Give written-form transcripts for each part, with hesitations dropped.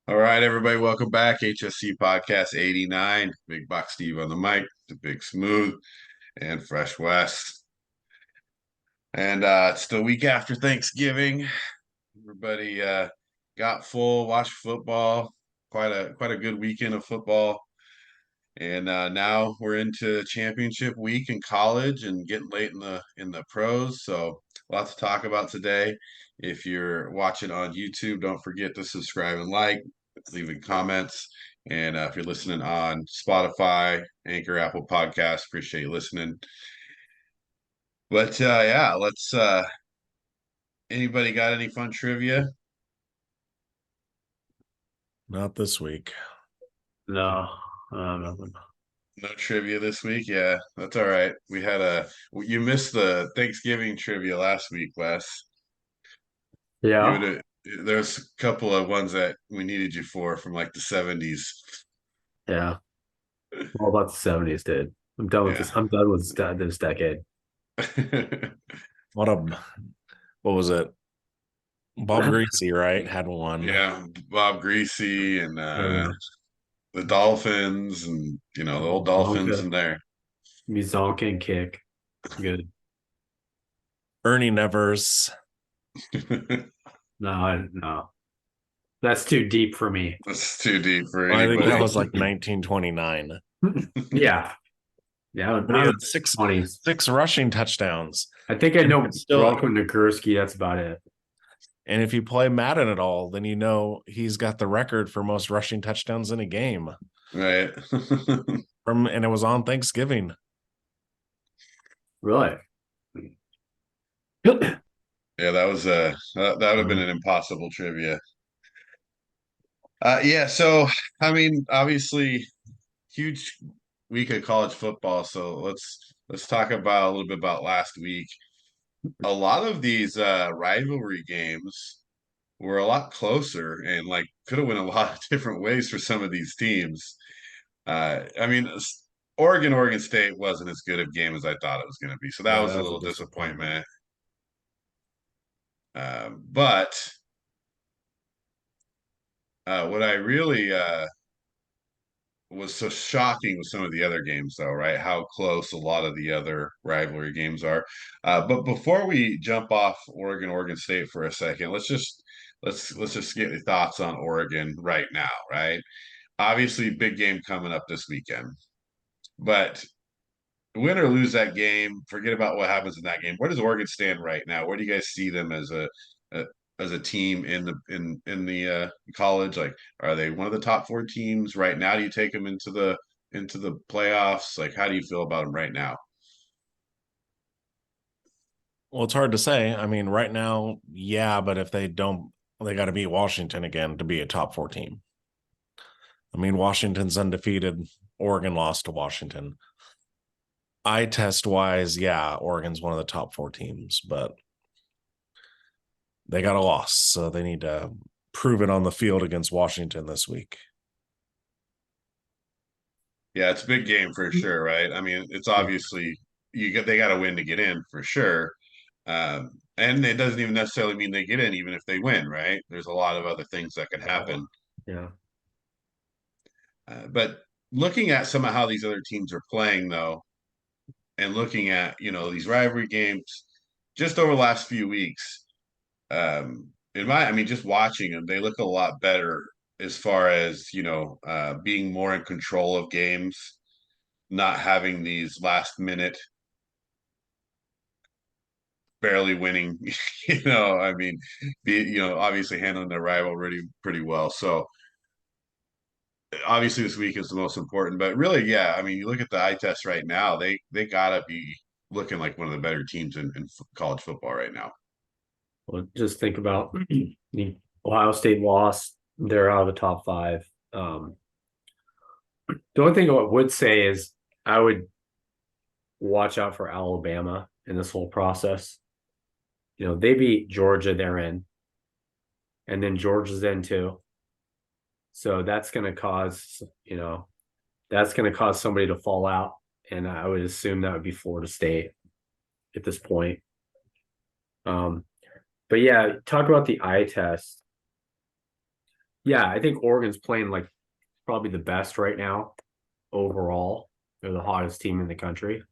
All right, everybody, welcome back. HSC Podcast 89. Big Box Steve on the mic, the Big Smooth, and Fresh West. And it's the week after Thanksgiving. Everybody got full, watched football. Quite a good weekend of football. And now we're into championship week in college and getting late in the pros. So lots to talk about today. If you're watching on YouTube, don't forget to subscribe and like, leaving comments. And if you're listening on Spotify, Anchor, Apple Podcasts, appreciate you listening. But yeah, let's anybody got any fun trivia? Not this week. No, nothing. No trivia this week? Yeah, that's all right. You missed the Thanksgiving trivia last week, Wes. You would Yeah. have. There's a couple of ones that we needed you for from like the 70s. Yeah. All about the 70s, dude. I'm done with Yeah. this. I'm done with this decade. What was it? Bob Greasy, right? Had one. Yeah, Bob Greasy and Yeah. the Dolphins and the old Dolphins in there. Mizanka and kick. Good. Ernie Nevers. No. That's too deep for me. That's too deep for I think anybody. that was like 1929. Yeah. Yeah. But he had six 20s. rushing touchdowns. I think I know Still- Bronco Nagurski. That's about it. And if you play Madden at all, then you know he's got the record for most rushing touchdowns in a game. Right. And it was on Thanksgiving. Really? Yeah, that was that would have been an impossible trivia. Yeah, so I mean, obviously, huge week of college football. So let's talk about a little bit about last week. A lot of these rivalry games were a lot closer and like could have went a lot of different ways for some of these teams. I mean, Oregon State wasn't as good a game as I thought it was going to be, so that Yeah, was a little disappointment. But what I really was so shocking with some of the other games, though, right? How close a lot of the other rivalry games are. But before we jump off Oregon State for a second, let's just get your thoughts on Oregon right now, right? Obviously, big game coming up this weekend, but win or lose that game, forget about what happens in that game. Where does Oregon stand right now? Where do you guys see them a as a team in the college? Like, are they one of the top four teams right now? Do you take them into the playoffs? Like, how do you feel about them right now? Well, it's hard to say. I mean, right now, yeah, but if they don't, they got to beat Washington again to be a top four team. I mean, Washington's undefeated. Oregon lost to Washington. Eye test wise, yeah, Oregon's one of the top four teams, but they got a loss. So they need to prove it on the field against Washington this week. Yeah, it's a big game for sure, right? I mean, it's obviously they got to win to get in for sure. And it doesn't even necessarily mean they get in, even if they win, right? There's a lot of other things that could happen. Yeah. But looking at some of how these other teams are playing, though, and looking at these rivalry games just over the last few weeks, I mean, just watching them, they look a lot better as far as being more in control of games, not having these last minute barely winning. I mean, obviously handling their rival pretty well. So obviously this week is the most important, but really, yeah, I mean, you look at the eye test right now, they gotta be looking like one of the better teams in college football right now. Well, just think about the Ohio State lost. They're out of the top five. The only thing I would say is I would watch out for Alabama in this whole process. They beat Georgia, they're in, and then Georgia's in too. So that's going to cause somebody to fall out, and I would assume that would be Florida State at this point. But yeah, talk about the eye test. Yeah, I think Oregon's playing like probably the best right now overall. They're the hottest team in the country.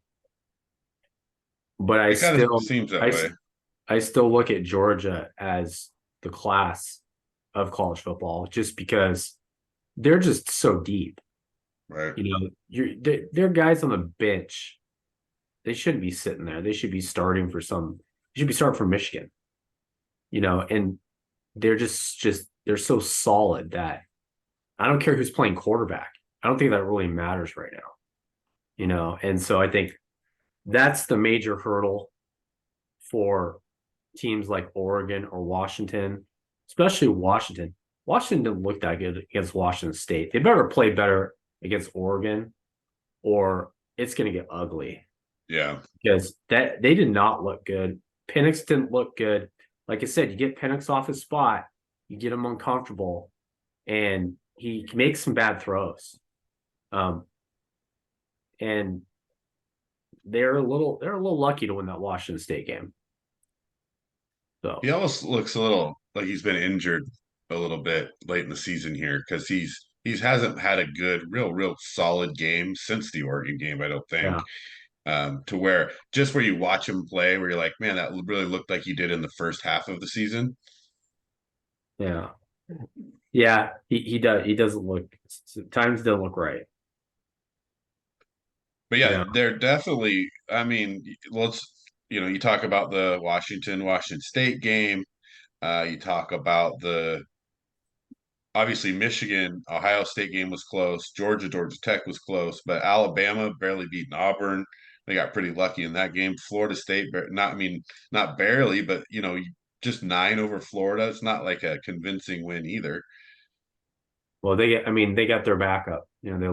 But It kind of seems that way, I still look at Georgia as the class of college football just because they're just so deep. right? You know, they're guys on the bench. They shouldn't be sitting there. They should be starting for they should be starting for Michigan. You know, and they're just they're so solid that I don't care who's playing quarterback. I don't think that really matters right now. You know, and so I think that's the major hurdle for teams like Oregon or Washington, especially Washington. Washington didn't look that good against Washington State. They better play better against Oregon, or it's going to get ugly Yeah. because that they did not look good. Penix didn't look good. Like I said, you get Penix off his spot, you get him uncomfortable, and he makes some bad throws. And they're a little lucky to win that Washington State game. So He almost looks a little like he's been injured a little bit late in the season here because he hasn't had a good, real solid game since the Oregon game, I don't think. yeah, To where just where you watch him play, where you're like, man, that really looked like he did in the first half of the season. yeah, yeah. He does. He doesn't look. Times don't look right. But You yeah, know. they're definitely, I mean, you talk about the Washington State game. You talk about obviously Michigan, Ohio State game was close. Georgia Tech was close, but Alabama barely beating Auburn. They got pretty lucky in that game. Florida State, not barely, but just 9 over Florida. It's not like a convincing win either. Well, they got their backup. You know, they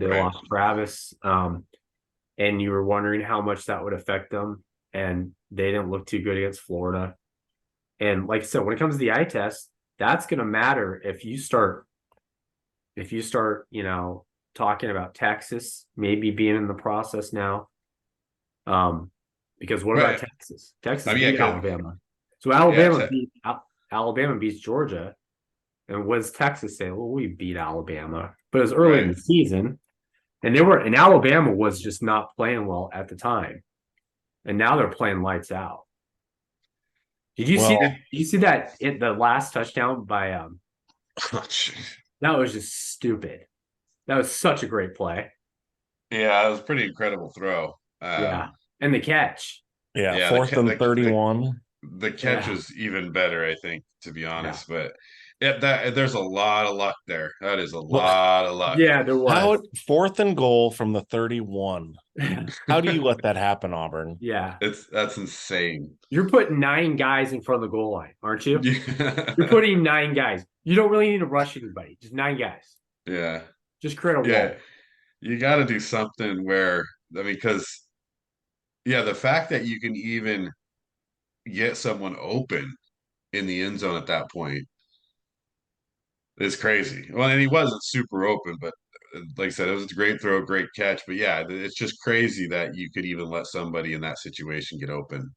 Right. lost Travis. And you were wondering how much that would affect them. And they didn't look too good against Florida. And like I said, when it comes to the eye test, that's going to matter if you start, talking about Texas maybe being in the process now. Because what about Right. Texas? Texas I mean, yeah, beat 'cause- Alabama. So yeah, Alabama beats Georgia. And what does Texas say? Well, we beat Alabama, but it was early in right. the season, and Alabama was just not playing well at the time, and now they're playing lights out. Did you see Well, that? Did you see that in the last touchdown by that was just stupid. That was such a great play. Yeah, it was a pretty incredible throw. Yeah. And the catch. yeah, Yeah, fourth and 31. the catch Yeah. was even better, I think, to be Yeah. honest. But yeah, there's a lot of luck there. That is a Well, lot of luck. Yeah, there was. Fourth and goal from the 31. How do you let that happen, Auburn? Yeah. That's insane. You're putting 9 guys in front of the goal line, aren't you? Yeah. You're putting 9 guys. You don't really need to rush anybody. Just 9 guys. Yeah. Just create a Yeah. wall. You got to do something where, I mean, because, yeah, the fact that you can even get someone open in the end zone at that point is crazy. Well, and he wasn't super open, but like I said, it was a great throw, great catch. But yeah, it's just crazy that you could even let somebody in that situation get open.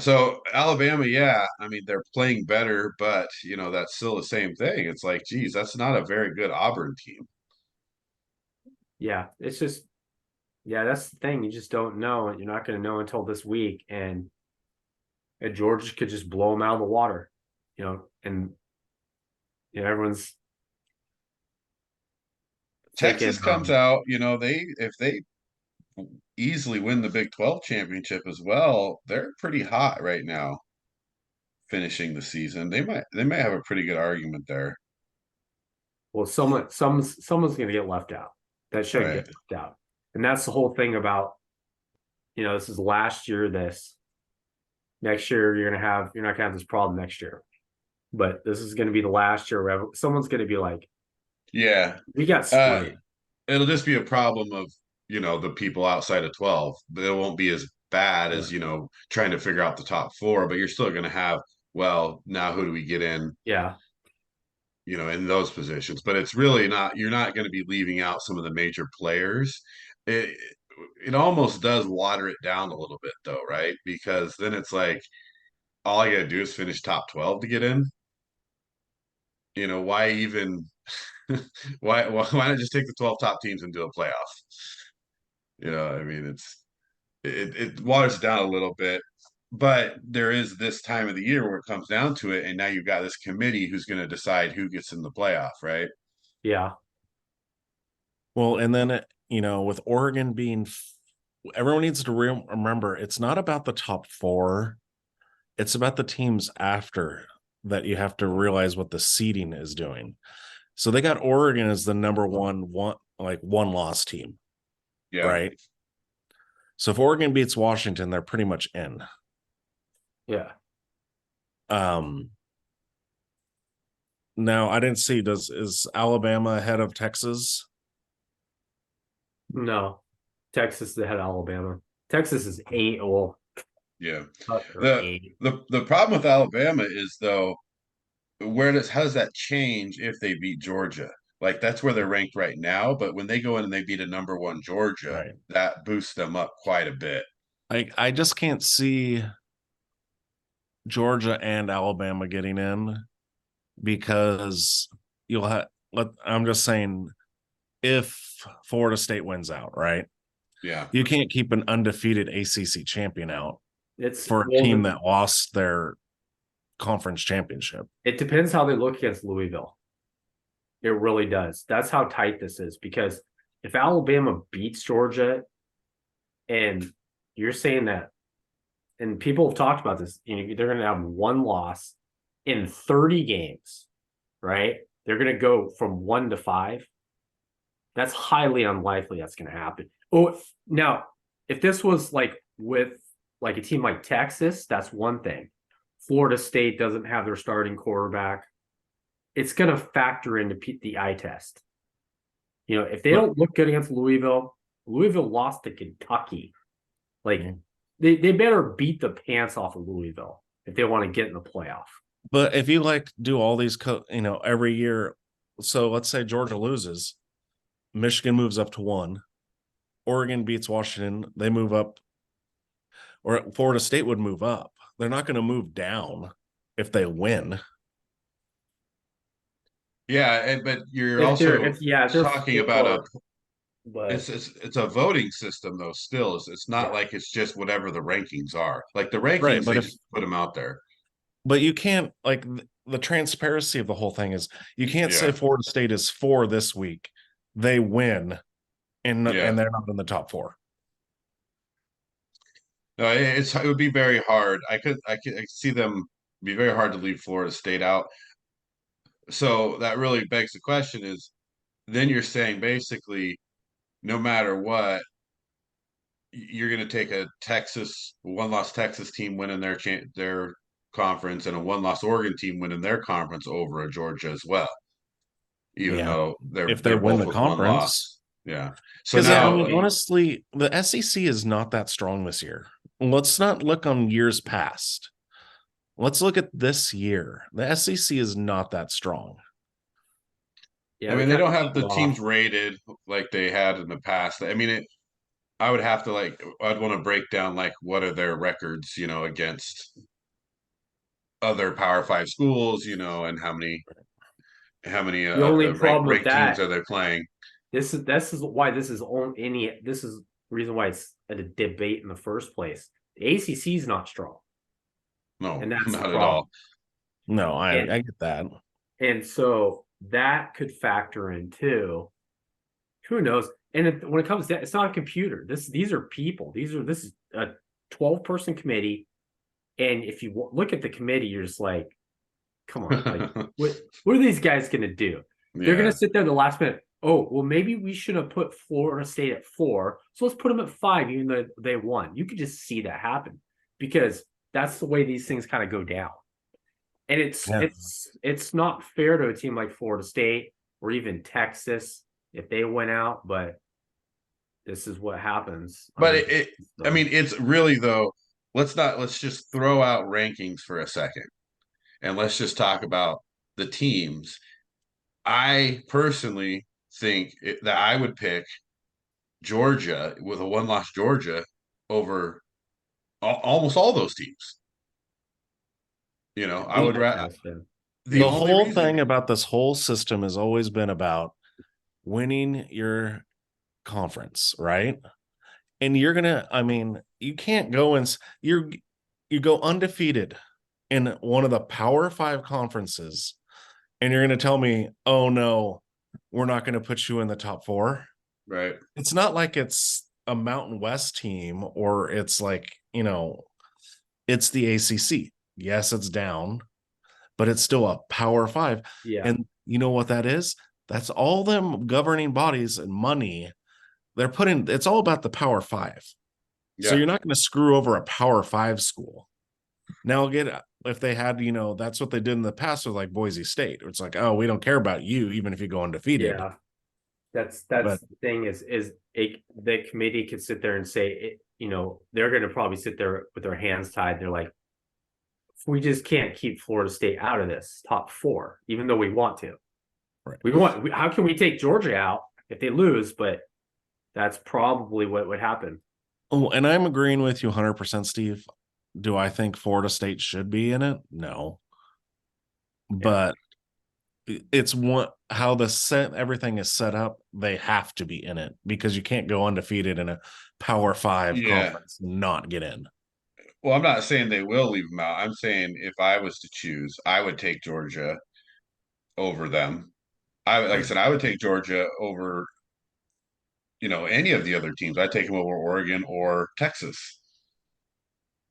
So Alabama, yeah, I mean they're playing better, but that's still the same thing. It's like, geez, that's not a very good Auburn team. Yeah. It's just, yeah, that's the thing. You just don't know. You're not going to know until this week. And Georgia could just blow them out of the water, and everyone's Texas taking comes out, if they easily win the Big 12 championship as well, they're pretty hot right now finishing the season. They might have a pretty good argument there. well, someone's going to get left out. That shouldn't Right. get left out. And that's the whole thing about, this is last year, this next year, you're not going to have this problem next year, but this is going to be the last year where someone's going to be like, Yeah. we got screwed. It'll just be a problem of, the people outside of 12, but it won't be as bad as, trying to figure out the top 4, but you're still going to have, well, now who do we get in? Yeah. In those positions, but it's really not, you're not going to be leaving out some of the major players. It almost does water it down a little bit though, right? Because then it's like all I gotta do is finish top 12 to get in. Why even why not just take the 12 top teams and do a playoff? I mean, it waters it down a little bit, but there is this time of the year where it comes down to it, and now you've got this committee who's going to decide who gets in the playoff, right? Yeah. Well, and then, with Oregon being, everyone needs to remember, it's not about the top 4. It's about the teams after that. You have to realize what the seeding is doing. So they got Oregon as the number one loss team. Yeah. Right. So if Oregon beats Washington, they're pretty much in. Yeah. Now I didn't see, is Alabama ahead of Texas? No. Texas is ahead of Alabama. Texas is 8. Well, yeah. The problem with Alabama is, though, how does that change if they beat Georgia? Like, that's where they're ranked right now, but when they go in and they beat a number 1 Georgia, right, that boosts them up quite a bit. I just can't see Georgia and Alabama getting in, because I'm just saying, if Florida State wins out, right? Yeah. You can't keep an undefeated ACC champion out for a well, team that lost their conference championship. It depends how they look against Louisville. It really does. That's how tight this is, because if Alabama beats Georgia, and you're saying that, and people have talked about this, they're going to have 1 loss in 30 games, right? They're going to go from 1 to 5. That's highly unlikely that's going to happen. Oh, now, if this was with a team like Texas, that's one thing. Florida State doesn't have their starting quarterback. It's going to factor into the eye test. If they don't look good against Louisville lost to Kentucky. They better beat the pants off of Louisville if they want to get in the playoff. But if you do all these, every year, so let's say Georgia loses, Michigan moves up to 1, Oregon beats Washington, they move up, or Florida State would move up. They're not going to move down if they win. Yeah, but you're also talking about it's a voting system, though. Still, it's not like it's just whatever the rankings are. Like, the rankings, right, they just put them out there. But you can't, the transparency of the whole thing is, you can't say Florida State is 4 this week, they win, and they're not in the top 4. No, it would be very hard. I could see them be very hard to leave Florida State out. So that really begs the question: is then you're saying basically, no matter what, you're going to take a 1-loss Texas team winning their conference, and a 1-loss Oregon team winning their conference over a Georgia as well, even though they're win both the with conference. 1 loss. Yeah. So because now, honestly, the SEC is not that strong this year. Let's not look on years past. Let's look at this year. The SEC is not that strong. Yeah, I mean, they don't have the teams rated like they had in the past. I mean, I would have to I'd want to break down what are their records, against other Power 5 schools, and how many the only problem with that teams are they playing. This is why this is the reason why it's a debate in the first place. The ACC is not strong. No, and that's not at all. No, I get that. And so that could factor in too. Who knows? And when it comes to that, it's not a computer. These are people. This is a 12-person committee. And if you look at the committee, you're just like, come on, what are these guys going to do? Yeah. They're going to sit there the last minute. Oh, well, maybe we should have put Florida State at 4. So let's put them at 5, even though they won. You could just see that happen, because that's the way these things kind of go down. And it's not fair to a team like Florida State or even Texas if they went out, but this is what happens. But I mean, it's really, though, let's just throw out rankings for a second, and let's just talk about the teams. I personally think that I would pick Georgia, with a 1-loss Georgia, over almost all those teams. I would rather the The only whole reason, thing about this whole system has always been about winning your conference, right? And you can't go and you go undefeated in one of the Power Five conferences, and you're going to tell me, oh no, we're not going to put you in the top four. right? It's not like it's a Mountain West team or it's like, it's the ACC. Yes, it's down, but it's still a Power Five. Yeah. And you know what that is? That's all them governing bodies and money. It's all about the Power Five. So Yeah, you're not going to screw over a Power Five school. Now, again, if they had, that's what they did in the past with like Boise State. It's like, oh, we don't care about you, even if you go undefeated. Yeah. That's But the thing the committee could sit there and say, they're going to probably sit there with their hands tied. They're like, we just can't keep Florida State out of this top four, even though we want to. right. How can we take Georgia out if they lose? But that's probably what would happen. Oh, and I'm agreeing with you 100%, Steve. Do I think Florida State should be in it? No. But it's how everything is set up. They have to be in it because you can't go undefeated in a Power Five conference and not get in. Well, I'm not saying they will leave them out. I'm saying if I was to choose, I would take Georgia over them. Like I said, I would take Georgia over, any of the other teams. I'd take them over Oregon or Texas.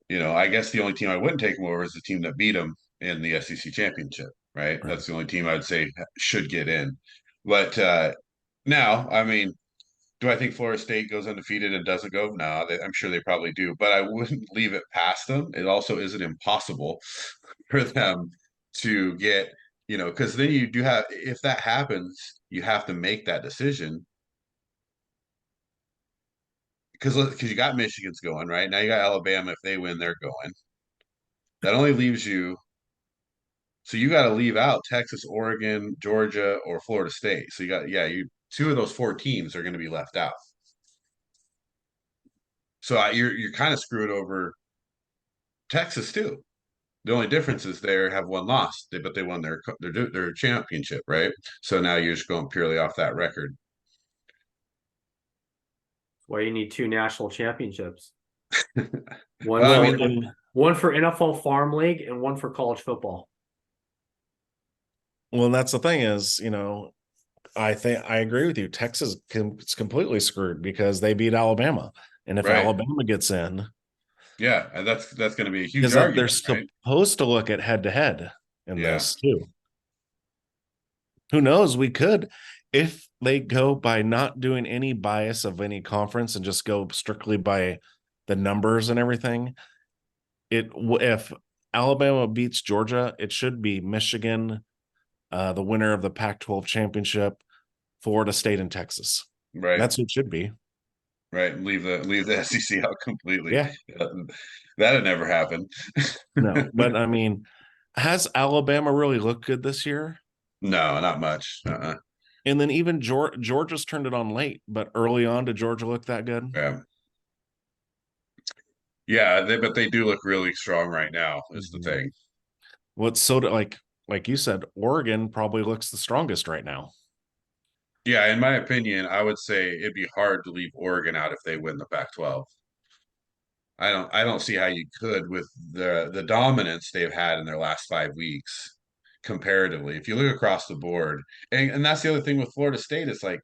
I guess the only team I wouldn't take them over is the team that beat them in the SEC championship, right? That's the only team I'd say should get in. But now, I mean, do I think Florida State goes undefeated and doesn't go? No, I'm sure they probably do, but I wouldn't leave it past them. It also isn't impossible for them to get, because then you do have, if that happens, you have to make that decision. Because you got Michigan's going, right? Now you got Alabama. If they win, they're going. That only leaves you. So you got to leave out Texas, Oregon, Georgia, or Florida State. So you two of those four teams are going to be left out. So you're kind of screwed over Texas too. The only difference is they have one loss, but they won their championship, right? So now you're just going purely off that record. Why you need two national championships? One for NFL Farm League and one for college football. Well, that's the thing is, I think I agree with you. Texas is completely screwed because they beat Alabama, and if Alabama gets in, and that's going to be a huge argument. They're supposed to look at head-to-head in this too. Who knows? We could, if they go by not doing any bias of any conference and just go strictly by the numbers and everything. If Alabama beats Georgia, it should be Michigan, the winner of the Pac-12 championship, Florida State, and Texas. Right. That's what it should be. Right. Leave the SEC out completely. Yeah. That'd never happen. No, but I mean, has Alabama really looked good this year? No, not much. And then even Georgia's turned it on late, but early on, did Georgia look that good? Yeah. Yeah, but they do look really strong right now, is the thing. What's like you said, Oregon probably looks the strongest right now. Yeah, in my opinion, I would say it'd be hard to leave Oregon out if they win the Pac-12. I don't see how you could with the dominance they've had in their last 5 weeks comparatively. If you look across the board, and that's the other thing with Florida State, it's like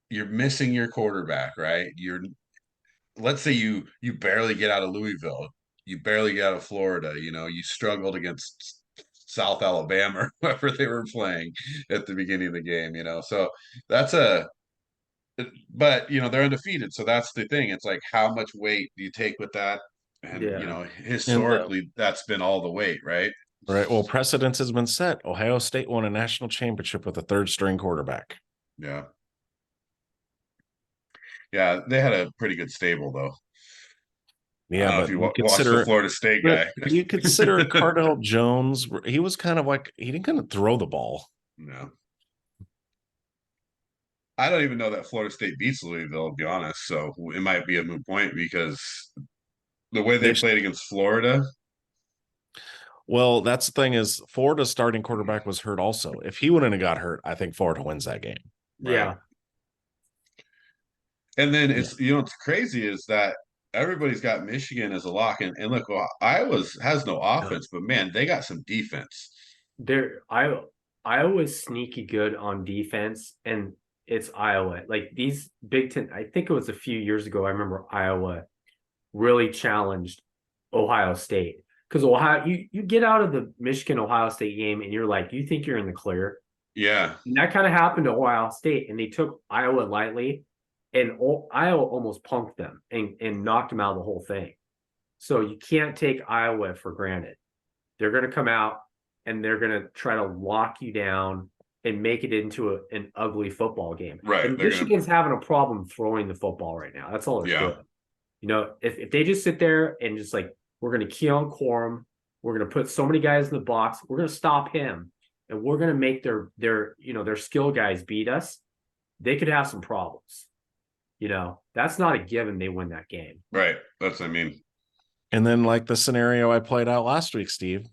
you're missing your quarterback, right? Let's say you barely get out of Louisville, you barely get out of Florida, you struggled against South Alabama or whoever they were playing at the beginning of the game, So that's but they're undefeated, so that's the thing. It's like how much weight do you take with that? And historically that's been all the weight, right? Right. Well, precedence has been set. Ohio State won a national championship with a third string quarterback. Yeah. Yeah, they had a pretty good stable though. Yeah, but if you watch the Florida State guy. You consider Cardell Jones, he was kind of like, he didn't kind of throw the ball. No. I don't even know that Florida State beats Louisville, to be honest. So it might be a moot point because the way they played against Florida. Well, that's the thing is Florida's starting quarterback was hurt also. If he wouldn't have got hurt, I think Florida wins that game. Yeah. Right. And then it's what's crazy is that everybody's got Michigan as a lock, and look, Iowa's has no offense, but man, they got some defense. Iowa's sneaky good on defense, and it's Iowa. Like these Big Ten, I think it was a few years ago. I remember Iowa really challenged Ohio State because Ohio, you get out of the Michigan Ohio State game, and you're like, you think you're in the clear. Yeah, and that kind of happened to Ohio State, and they took Iowa lightly, and Iowa almost punked them and knocked them out of the whole thing. So you can't take Iowa for granted. They're going to come out and they're going to try to lock you down and make it into an ugly football game. Right. And Michigan's having a problem throwing the football right now. That's all they're doing. You know, if they just sit there and just like, we're going to key on Quorum, we're going to put so many guys in the box, we're going to stop him, and we're going to make their skill guys beat us, they could have some problems. You know, that's not a given they win that game. Right. That's what I mean. And then like the scenario I played out last week, Steve,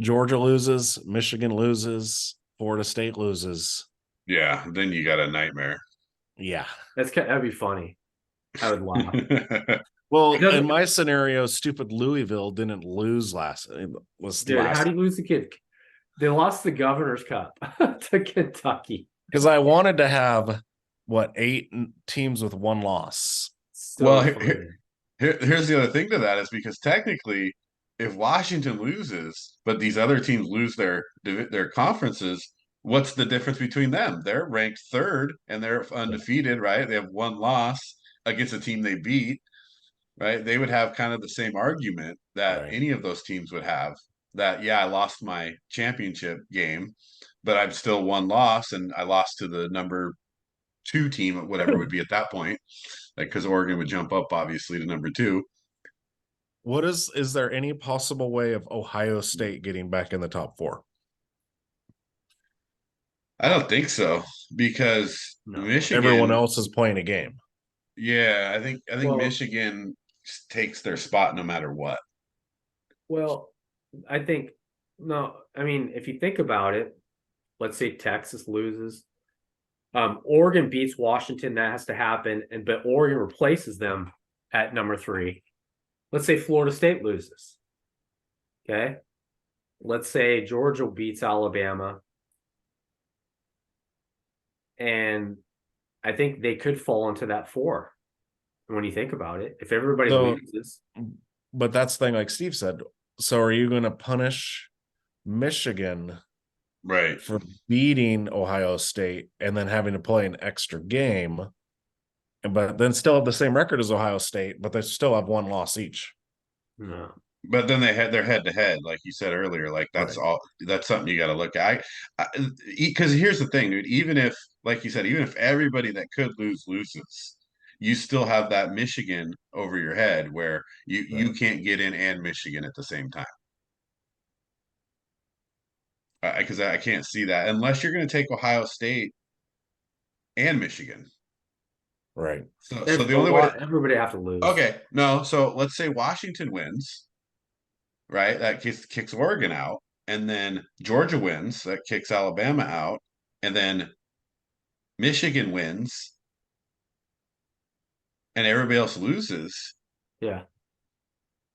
Georgia loses, Michigan loses, Florida State loses. Yeah. Then you got a nightmare. Yeah. That'd be funny. I would laugh. Well, in my scenario, stupid Louisville didn't lose last. How do you lose the kid? They lost the Governor's Cup to Kentucky. Because I wanted to have 8 teams with one loss. Well, here's the other thing to that is because technically, if Washington loses, but these other teams lose their conferences, what's the difference between them? They're ranked third and they're undefeated, right? They have one loss against a team they beat, right? They would have kind of the same argument that any of those teams would have. That I lost my championship game, but I'm still one loss, and I lost to the number 2 team, whatever it would be at that point, like because Oregon would jump up obviously to number 2. Is there any possible way of Ohio State getting back in the top 4? I don't think so because Michigan, everyone else is playing a game. Yeah, I think Michigan takes their spot no matter what. Well, I think if you think about it, let's say Texas loses. Oregon beats Washington, that has to happen, but Oregon replaces them at number 3. Let's say Florida State loses. Okay. Let's say Georgia beats Alabama. And I think they could fall into that 4 when you think about it. If everybody loses. But that's the thing, like Steve said. So are you going to punish Michigan for beating Ohio State and then having to play an extra game, but then still have the same record as Ohio State, but they still have one loss each? No. But then they had their head-to-head, like you said earlier. Like that's all. That's something you got to look at. Because here's the thing, dude. Even if, like you said, even if everybody that could loses, you still have that Michigan over your head where you can't get in and Michigan at the same time. Because I can't see that unless you're going to take Ohio State and Michigan. Right. So the only way everybody have to lose. Okay, no. So let's say Washington wins, right? That kicks Oregon out, and then Georgia wins, that kicks Alabama out, and then Michigan wins, and everybody else loses. Yeah.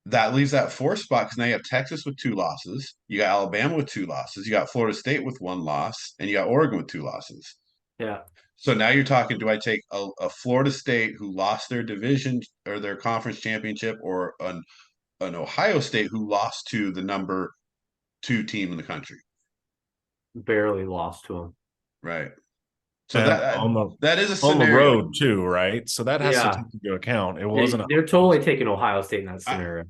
That leaves that 4th spot because now you have Texas with 2 losses, you got Alabama with 2 losses, you got Florida State with 1 loss, and you got Oregon with 2 losses. Yeah. So now you're talking, do I take a Florida State who lost their division or their conference championship, or an Ohio State who lost to the number 2 team in the country? Barely lost to them. Right. So and that is a scenario. On the road too, right? So that has to take into account. It wasn't. They're totally taking Ohio State in that scenario.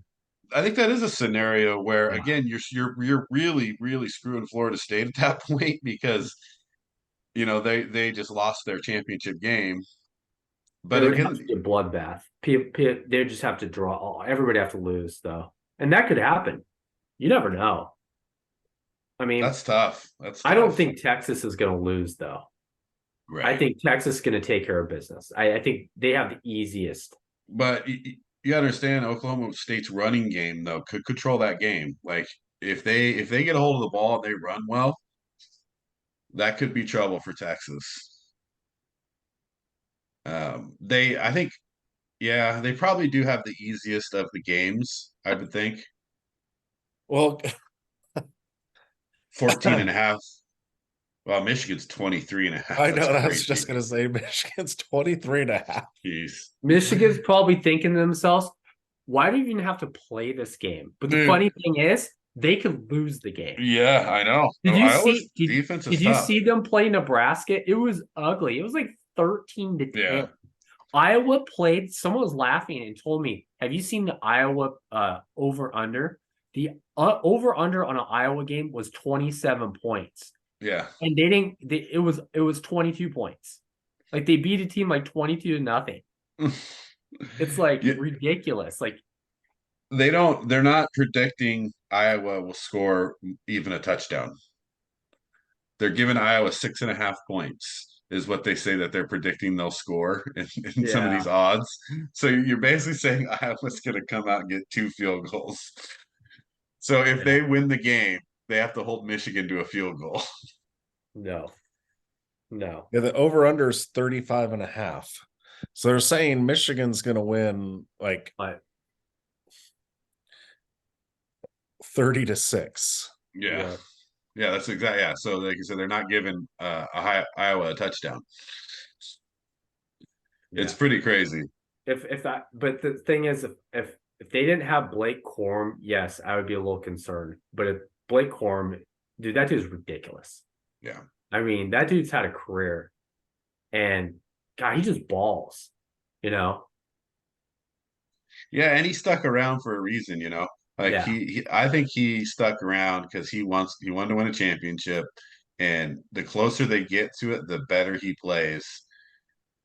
I think that is a scenario where again you're really really screwing Florida State at that point because they just lost their championship game. But it again, would have to be a bloodbath. They just have to draw. Everybody have to lose though, and that could happen. You never know. I mean, that's tough. I don't think Texas is going to lose though. Right. I think Texas is going to take care of business. I think they have the easiest. But you understand, Oklahoma State's running game though could control that game. Like if they get a hold of the ball and they run well, that could be trouble for Texas. I think, yeah, they probably do have the easiest of the games, I would think. Well, 14 and a half. Well, Michigan's 23 and a half. I That's know. I was crazy. just going to say Michigan's 23 and a half. Jeez. Michigan's probably thinking to themselves, why do you even have to play this game? But the Dude. funny thing is, they could lose the game. Yeah, I know. Did you Iowa's see? defense is Did you tough. see them play Nebraska? It was ugly. It was like 13-10. Yeah. Iowa played. Someone was laughing and told me, "Have you seen the Iowa over under? The over under on an Iowa game was 27 points, Yeah. and they didn't. It was 22 points. Like they beat a team like 22-0. It's like ridiculous. Like they're not predicting Iowa will score even a touchdown. They're giving Iowa 6.5 points is what they say that they're predicting they'll score in some of these odds. So you're basically saying Iowa's going to come out and get 2 field goals. So if they win the game, they have to hold Michigan to a field goal. no. Yeah, the over under is 35 and a half. So they're saying Michigan's going to win like 30-6. Yeah. Yeah, that's exactly. Yeah. So like you said, they're not giving Iowa a touchdown. It's pretty crazy. If that, but the thing is, if they didn't have Blake Corum, yes, I would be a little concerned. But if Blake Corum, dude, that dude's ridiculous. Yeah. I mean, that dude's had a career, and God, he just balls, you know. Yeah, and he stuck around for a reason, you know. Like I think he stuck around because he wanted to win a championship, and the closer they get to it, the better he plays,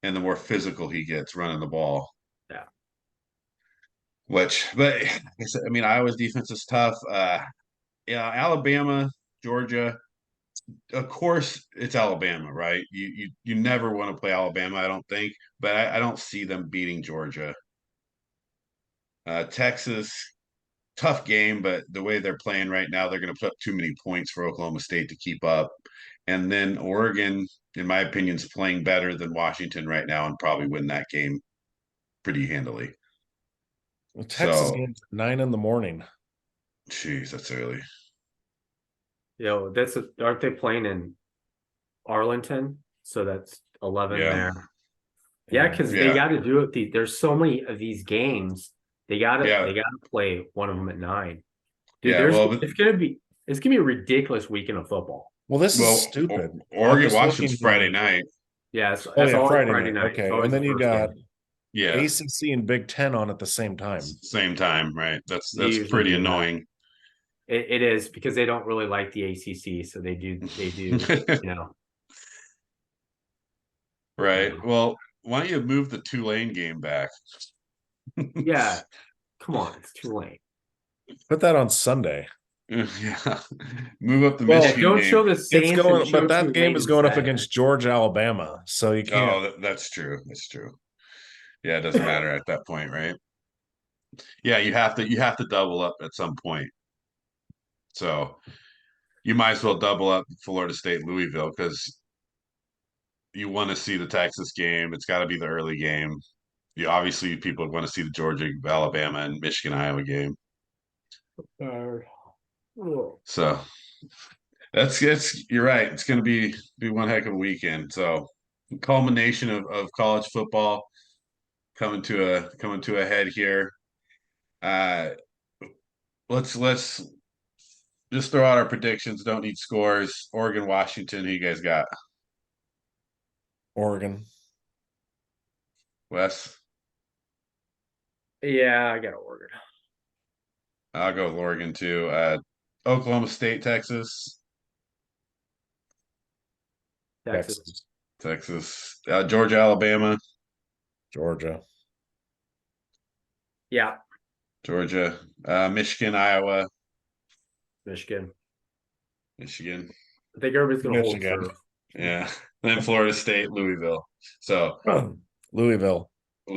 and the more physical he gets running the ball. Yeah. But I mean, Iowa's defense is tough. Yeah, Alabama, Georgia. Of course, it's Alabama, right? You never want to play Alabama, I don't think, but I don't see them beating Georgia. Texas, tough game, but the way they're playing right now, they're going to put up too many points for Oklahoma State to keep up. And then Oregon, in my opinion, is playing better than Washington right now and probably win that game pretty handily. Well, Texas game's at 9 a.m. Jeez, that's early. Yo, aren't they playing in Arlington? So that's 11 there. Yeah, because they got to do it. There's so many of these games. They gotta play one of them at 9. Dude, it's gonna be a ridiculous weekend of football. Well, this is stupid. Oregon Washington's Friday night. Yeah, that's all Friday night. Okay, and then you got game. ACC and Big Ten on at the same time. Same time, right? That's pretty annoying. It is because they don't really like the ACC, so they do you know. Right. Well, why don't you move the Tulane game back? Yeah. Come on, it's Tulane. Put that on Sunday. Yeah. Move up the Michigan don't game. show the Saints. But that game is going up against Georgia, Alabama, so you can't. Oh, that's true. That's true. Yeah, it doesn't matter at that point, right? Yeah, you have to double up at some point. So you might as well double up Florida State, Louisville, because you want to see the Texas game. It's got to be the early game. Obviously people want to see the Georgia, Alabama, and Michigan, Iowa game. So that's you're right. It's going to be one heck of a weekend. So culmination of college football coming to a head here. Let's just throw out our predictions. Don't need scores. Oregon, Washington. Who you guys got? Oregon. Wes? Yeah, I got Oregon. I'll go with Oregon too. Oklahoma State, Texas. Texas. Georgia, Alabama. Georgia. Yeah. Georgia. Michigan, Iowa. Michigan. I think everybody's going to hold serve. Yeah. Then Florida State, Louisville. So Louisville. I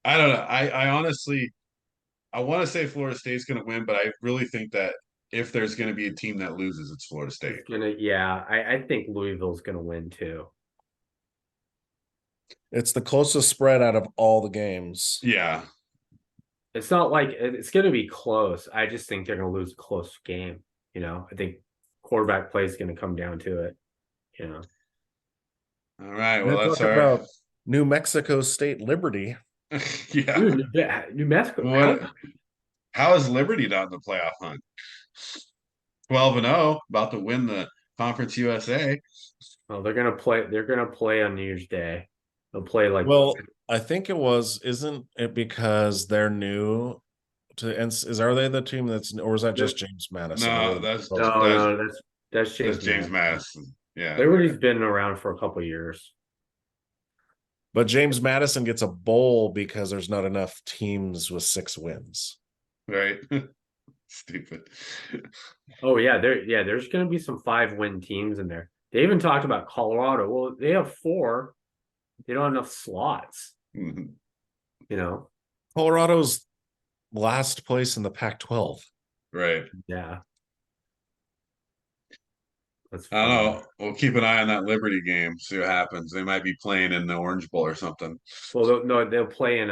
don't know. I honestly I want to say Florida State's going to win, but I really think that if there's going to be a team that loses, it's Florida State. I think Louisville's gonna win too. It's the closest spread out of all the games. Yeah. It's not like it's gonna be close. I just think they're gonna lose a close game. I think quarterback play is gonna come down to it. All right. We're Well, that's talking our about New Mexico State Liberty. yeah. Dude, New Mexico. How is Liberty not in the playoff hunt? 12-0, about to win the Conference USA. Oh, they're gonna play. They're gonna play on New Year's Day. They'll play like. Well, I think isn't it because they're new to, and are they the team or is that just James Madison? No, that's James Madison. Yeah. Liberty's been around for a couple years. But James Madison gets a bowl because there's not enough teams with 6 wins. Right. Stupid. Oh yeah, there's gonna be some 5-win teams in there. They even talked about Colorado. Well, they have 4. They don't have enough slots. Colorado's last place in the Pac-12. Right. Yeah. That's I don't know. We'll keep an eye on that Liberty game, see what happens. They might be playing in the Orange Bowl or something. Well, they'll play in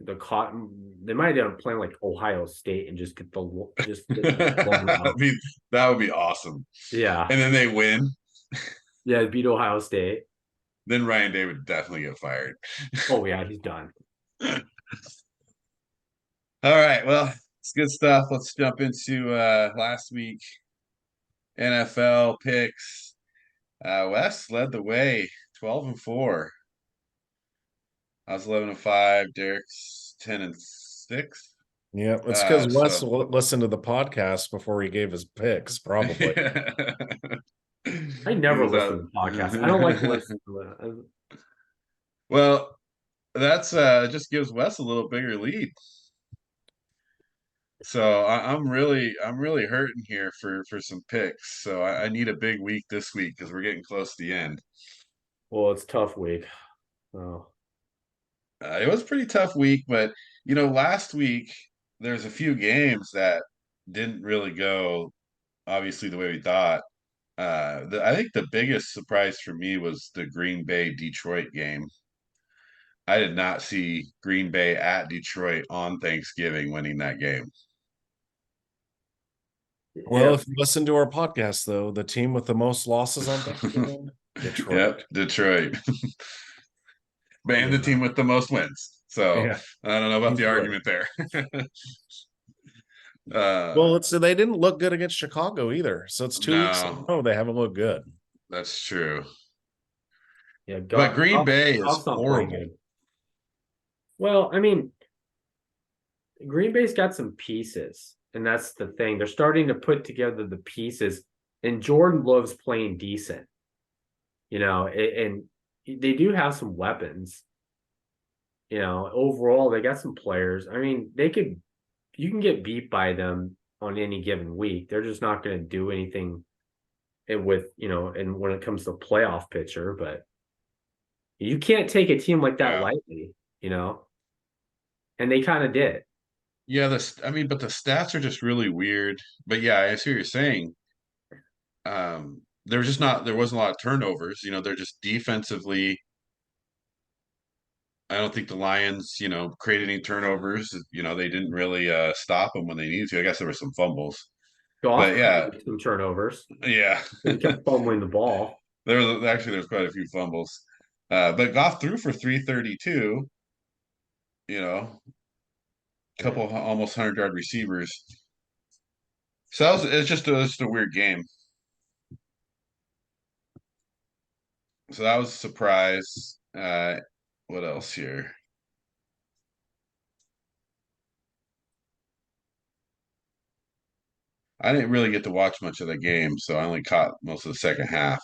the Cotton. They might end up playing like Ohio State and just get that would be awesome. Yeah. And then they win. Yeah, beat Ohio State. Then Ryan Day would definitely get fired. Oh yeah, he's done. All right. Well, it's good stuff. Let's jump into last week NFL picks. Wes led the way, 12-4. I was 11-5. Derek's 10-6. Yeah, it's because Wes listened to the podcast before he gave his picks, probably. I never listen to the podcast. I don't like listening to it. Well, that's just gives Wes a little bigger lead. So I'm really hurting here for some picks. So I need a big week this week because we're getting close to the end. Well, it's a tough week. Oh. It was a pretty tough week, but last week there's a few games that didn't really go obviously the way we thought. I think the biggest surprise for me was the Green Bay Detroit game. I did not see Green Bay at Detroit on Thanksgiving winning that game. Well, if you listen to our podcast, though, the team with the most losses on Thanksgiving, Detroit. Yep, Detroit. And the team with the most wins. So yeah. I don't know about the argument there. Well, they didn't look good against Chicago either. So it's 2 weeks. Oh, they haven't looked good. That's true. Yeah, but Green Bay is horrible. Well, I mean, Green Bay's got some pieces, and that's the thing. They're starting to put together the pieces, and Jordan Love's playing decent. And they do have some weapons. Overall, they got some players. I mean, you can get beat by them on any given week. They're just not going to do anything and when it comes to playoff picture, but you can't take a team like that lightly, and they kind of did. Yeah. But the stats are just really weird, but yeah, I see what you're saying. There wasn't a lot of turnovers, they're just defensively. I don't think the Lions, created any turnovers. They didn't really stop them when they needed to. I guess there were some fumbles. But yeah, some turnovers. Yeah, they kept fumbling the ball. There's quite a few fumbles, but Goff threw for 332. Couple almost 100-yard receivers. So it's just a weird game. So that was a surprise. What else here? I didn't really get to watch much of the game, so I only caught most of the second half.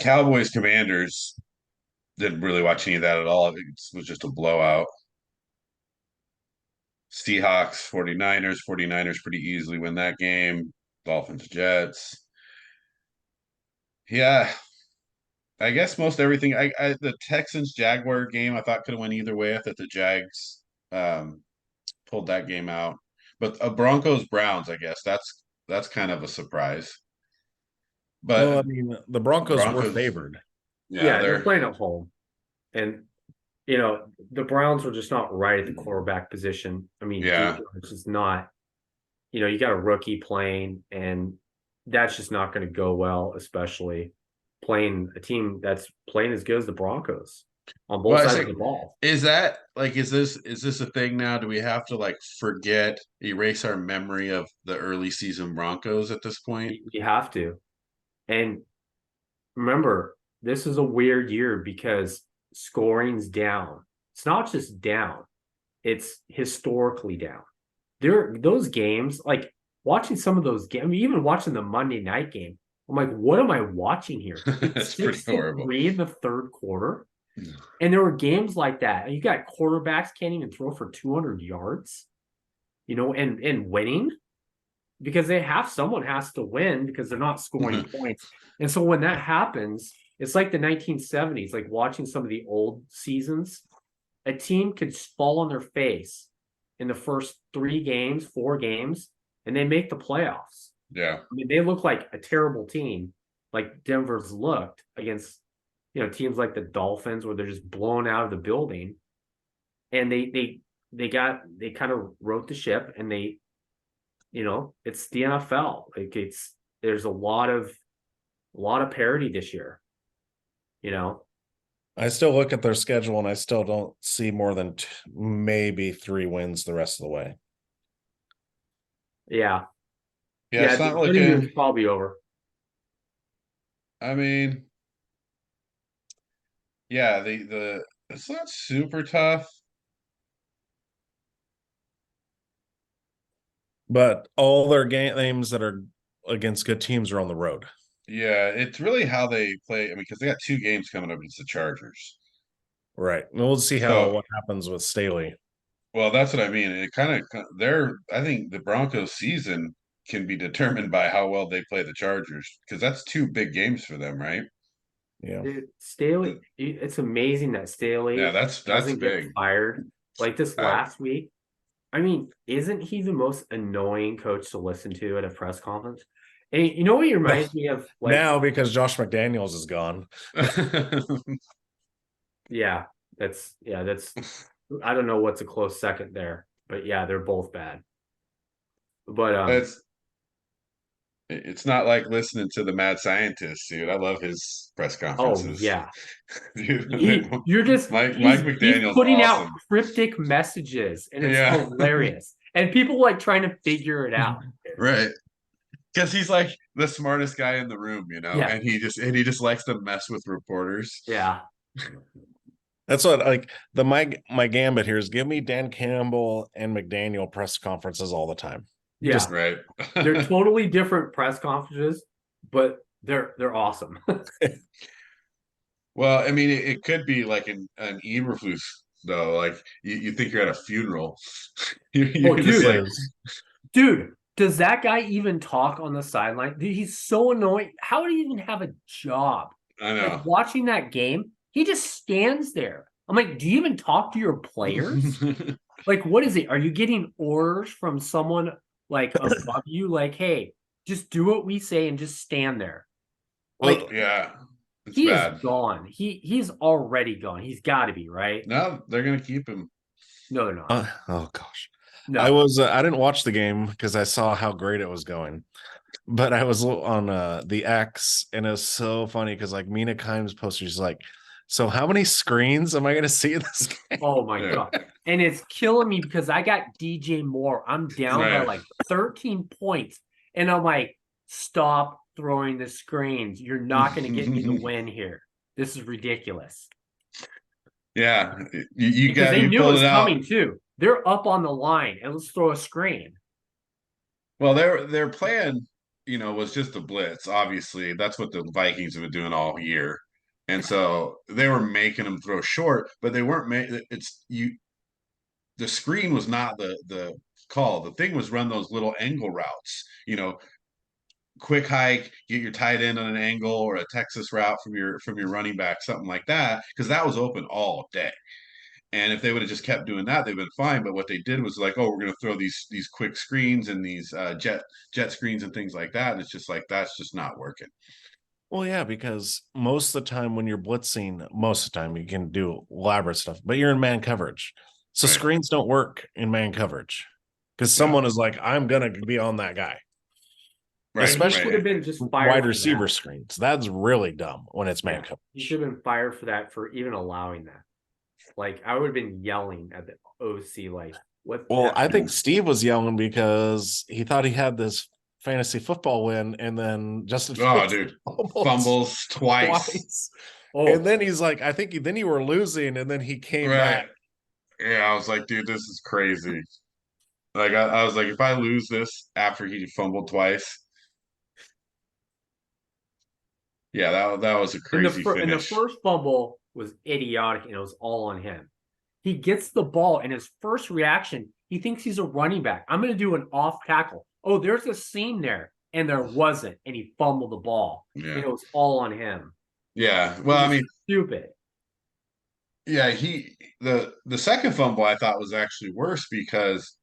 Cowboys Commanders, didn't really watch any of that at all. It was just a blowout. Seahawks 49ers pretty easily win that game. Dolphins Jets. Yeah. I guess most everything. The Texans Jaguar game I thought could have went either way. I thought the Jags um, pulled that game out, but Broncos Browns. I guess that's kind of a surprise. Well, I But mean, the Broncos were Broncos, favored. yeah, Yeah, they're playing at home. And the Browns were just not right at the quarterback position. I mean, yeah. it's just not, you got a rookie playing, and that's just not going to go well, especially playing a team that's playing as good as the Broncos on both Well, I sides of say, the ball. is that like is this a thing now? Do we have to like erase our memory of the early season Broncos at this point? You have to. And remember, this is a weird year because scoring's down. It's not just down, it's historically down. Those games, like watching some of those games, I mean, even watching the Monday night game, I'm like, what am I watching here? It's It's pretty horrible. 6-3 in the third quarter. And there were games like that. You got quarterbacks can't even throw for 200 yards, and winning because someone has to win because they're not scoring points. And so when that happens, it's like the 1970s, like watching some of the old seasons. A team could fall on their face in the first 3 games, 4 games, and they make the playoffs. Yeah. I mean, they look like a terrible team, like Denver's looked against, teams like the Dolphins, where they're just blown out of the building. And they kind of wrote the ship, and it's the NFL. Like there's a lot of parity this year. I still look at their schedule and I still don't see more than maybe 3 wins the rest of the way. Yeah. Yeah, it's not the looking. year's probably over. I mean, yeah, it's not super tough. But all their games that are against good teams are on the road. Yeah, it's really how they play. I mean, because they got 2 games coming up against the Chargers. Right. And we'll see what happens with Staley. Well, that's what I mean. It kind of I think the Broncos season can be determined by how well they play the Chargers, because that's 2 big games for them, right? Yeah. Dude, Staley, it's amazing that Staley that's doesn't big. get fired like this last week. I mean, isn't he the most annoying coach to listen to at a press conference? And you know what he reminds me of? Like, now, because Josh McDaniels is gone. Yeah, that's I don't know what's a close second there, but yeah, they're both bad. But it's not like listening to the mad scientist, dude. I love his press conferences. Oh yeah, Dude, you're just Mike he's McDaniel's putting awesome. out cryptic messages, and it's hilarious. And people like trying to figure it out, right? Because he's like the smartest guy in the room, Yeah. and he just likes to mess with reporters. Yeah. That's what my gambit here is: give me Dan Campbell and McDaniel press conferences all the time. Yeah, Just, right. They're totally different press conferences, but they're awesome. Well, I mean, it could be like an Eberflus though. Like you think you're at a funeral. Dude, does that guy even talk on the sideline? Dude, he's so annoying. How would he even have a job? I know. Like watching that game, he just stands there. I'm like, do you even talk to your players? Like, what is it? Are you getting orders from someone like above you? Like, hey, just do what we say and just stand there. Like, yeah, he is gone. He's already gone. He's got to be, right? No, they're gonna keep him. No, they're not. Oh gosh. No. I didn't watch the game because I saw how great it was going, but I was on the X, and it was so funny because like Mina Kimes posted, she's like, so how many screens am I going to see in this game? Oh my God. And it's killing me because I got DJ Moore. I'm down by like 13 points, and I'm like, stop throwing the screens. You're not going to get me the win here. This is ridiculous. Yeah, you because got they you knew it pulled was it out. coming too. They're up on the line, and let's throw a screen. Well, their plan, was just a blitz. Obviously, that's what the Vikings have been doing all year, and so they were making them throw short, but they weren't making the screen was not the call. The thing was run those little angle routes. quick hike, get your tight end on an angle or a Texas route from your running back, something like that, because that was open all day. And if they would have just kept doing that, they'd been fine. But what they did was like, oh, we're going to throw these quick screens and these jet screens and things like that. And it's just like that's just not working. Well, yeah, because most of the time when you're blitzing, most of the time you can do elaborate stuff, but you're in man coverage. So Right. screens don't work in man coverage because Yeah. someone is like, I'm going to be on that guy. Right. Especially He should have been just fired wide for receiver that. screens. That's really dumb when it's man He coverage. should have been fired for that, for even allowing that. Like, I would have been yelling at the OC, like, what? Well, I think Steve was yelling because he thought he had this fantasy football win, and then Justin Oh, Fields dude, fumbles twice. Oh, And then he's like, I think then you were losing, and then he came Right. back. Yeah, I was like, dude, this is crazy. Like I was like, if I lose this after he fumbled twice, yeah, that was a and crazy and the finish. first fumble was idiotic, and it was all on him. He gets the ball, and his first reaction, he thinks he's a running back. I'm going to do an off tackle. Oh, there's a seam there, and there wasn't, and he fumbled the ball. Yeah. And it was all on him. Yeah. Well, I mean, stupid. yeah, the second fumble I thought was actually worse because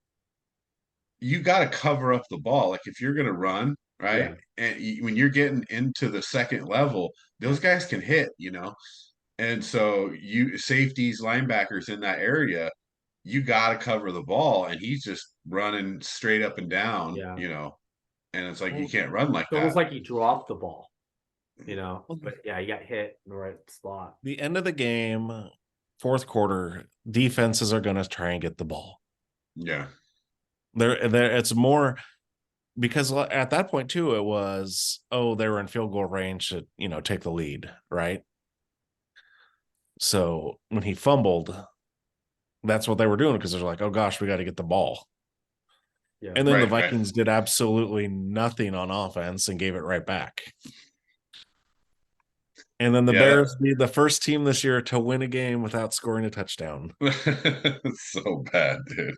you got to cover up the ball. Like if you're going to run, right? Yeah. And when you're getting into the second level, those guys can hit, And so you safeties, linebackers in that area, you got to cover the ball, and he's just running straight up and down, Yeah. And it's like you can't run like It that. was like he dropped the ball, But yeah, he got hit in the right spot. The end of the game, fourth quarter, defenses are going to try and get the ball. Yeah. There, it's more because at that point too, it was, they were in field goal range to, take the lead, right? So when he fumbled, that's what they were doing because they're like, oh gosh, we got to get the ball. Yeah. And then the Vikings did absolutely nothing on offense and gave it right back. And then the Bears be the first team this year to win a game without scoring a touchdown. So bad, dude.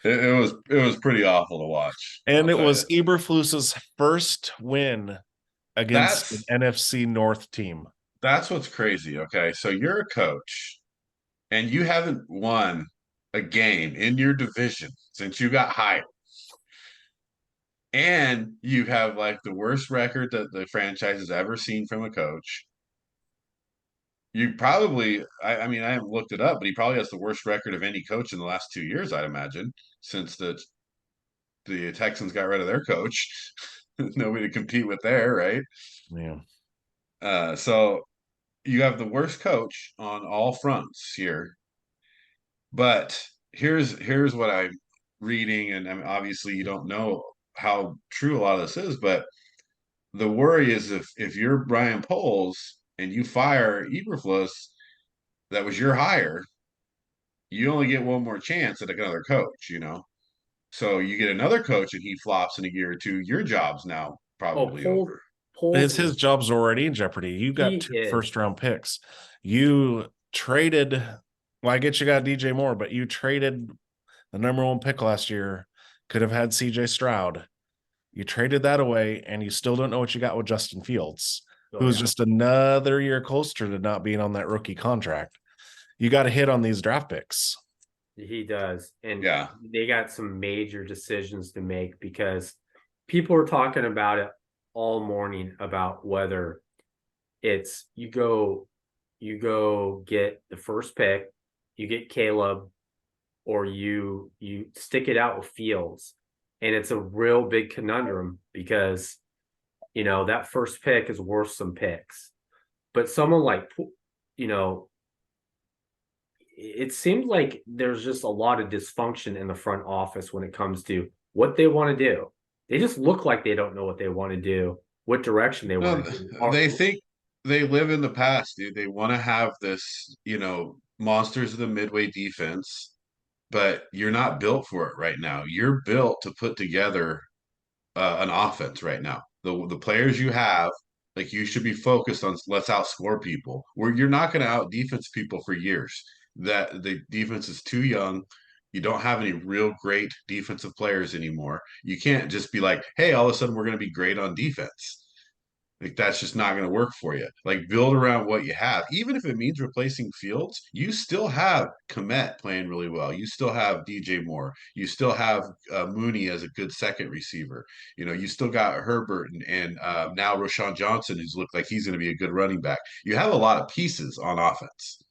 It was pretty awful to watch. And it was Eberflus's first win against an NFC North team. That's what's crazy. Okay, so you're a coach and you haven't won a game in your division since you got hired. And you have like the worst record that the franchise has ever seen from a coach. You probably, I mean, I haven't looked it up, but he probably has the worst record of any coach in the last 2 years, I'd imagine, since the Texans got rid of their coach. Nobody to compete with there, right? Yeah. So you have the worst coach on all fronts here. But here's what I'm reading, and I mean, obviously you don't know how true a lot of this is, but the worry is if you're Brian Poles and you fire Eberflus, that was your hire, you only get one more chance at another coach, So you get another coach and he flops in a year or two, your job's now probably over. His job's already in jeopardy. You got 2 first-round picks. You traded, well, I guess you got DJ Moore, but you traded the number 1 pick last year. Could have had CJ Stroud. You traded that away, and you still don't know what you got with Justin Fields, who's just another year closer to not being on that rookie contract. You got to hit on these draft picks. He does. And they got some major decisions to make because people are talking about it all morning about whether it's you go get the first pick, you get Caleb, or you stick it out with Fields. And it's a real big conundrum because, that first pick is worth some picks. But someone like, it seems like there's just a lot of dysfunction in the front office when it comes to what they want to do. They just look like they don't know what they want to do, what direction they want to do. They think they live in the past, dude. They want to have this, monsters of the midway defense, but you're not built for it right now. You're built to put together an offense right now. The players you have, like you should be focused on let's outscore people. Where you're not going to out defense people for years. That the defense is too young. You don't have any real great defensive players anymore. You can't just be like, hey, all of a sudden we're going to be great on defense. Like that's just not going to work for you. Like build around what you have. Even if it means replacing Fields, you still have Komet playing really well. You still have DJ Moore. You still have Mooney as a good second receiver. You know, you still got Herbert and now Rashawn Johnson, who's looked like he's going to be a good running back. You have a lot of pieces on offense.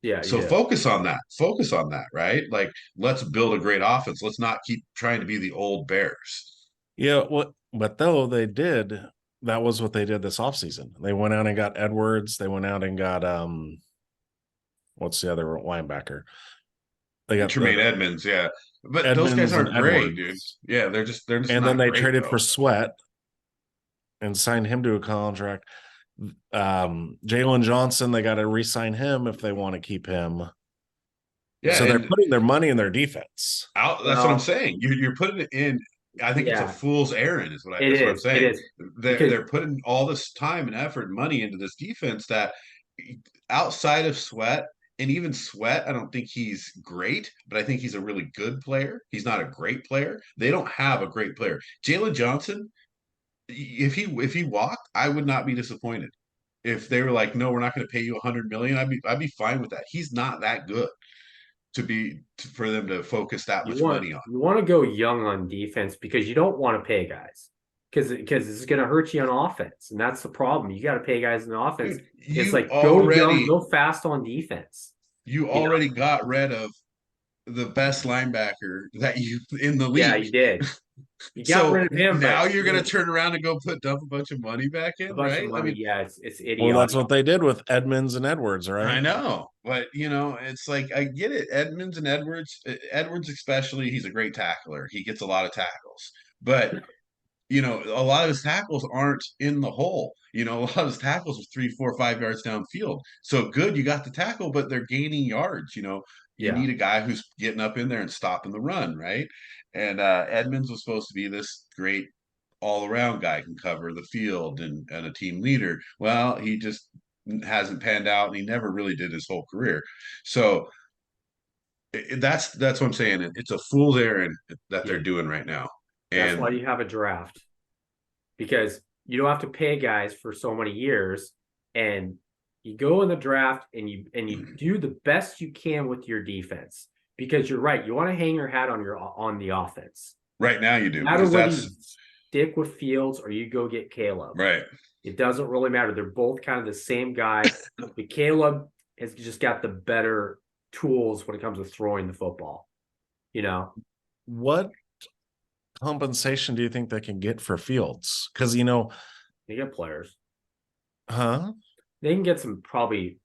Yeah, you So do. focus on that. Focus on that, right? Like let's build a great offense. Let's not keep trying to be the old Bears. Yeah, but though they did, that was what they did this offseason. They went out and got Edwards. They went out and got what's the other linebacker? They got Tremaine Edmonds, yeah. But those guys Edmonds and aren't great, dude. Edwards. Yeah, they're just And then not they great traded though. for Sweat and signed him to a contract. Jalen Johnson, they got to re-sign him if they want to keep him. Yeah, So they're and putting their money in their defense. that's what I'm Well, saying. You're putting it in. I think it's a yeah, fool's errand, it is what I'm is. It saying. is They're because they're putting all this time and effort and money into this defense that outside of Sweat and even Sweat, I don't think he's great, but I think he's a really good player. He's not a great player. They don't have a great player. Jalen Johnson, if he walked, I would not be disappointed. If they were like, no, we're not going to pay you 100 million, I'd be fine with that. He's not that good for them to focus that much money on. you want to go young on defense because you don't want to pay guys because it's going to hurt you on offense, and that's the problem. You got to pay guys in the offense. Dude, It's you like go young, already go fast on defense. you You know? already got rid of the best linebacker that you in the Yeah, league. you did. You got So rid of him, now but you're going to turn around and go dump a bunch of money back a in, bunch of right? I money. mean, Yeah, it's Well, that's idiotic. what they did with Edmonds and Edwards, I right? know, but it's like I get it. Edmonds and Edwards especially, he's a great tackler. He gets a lot of tackles, but a lot of his tackles aren't in the hole. A lot of his tackles are 3, 4, 5 yards downfield. So good, you got the tackle, but they're gaining yards. You Yeah, need a guy who's getting up in there and stopping the run, right? And Edmonds was supposed to be this great all around guy, can cover the field and a team leader. Well, he just hasn't panned out, and he never really did his whole career. So that's what I'm saying. It's a fool's errand that yeah. they're doing right now, That's why and you have a draft because you don't have to pay guys for so many years, and you go in the draft and you do the best you can with your defense because you're right. You want to hang your hat on the offense. right now you do No matter because whether you that's stick with Fields or you go get Caleb. right. It doesn't really matter. They're both kind of the same guy. But Caleb has just got the better tools when it comes to throwing the football. What compensation do you think they can get for Fields? Because They get players. huh? They can get some probably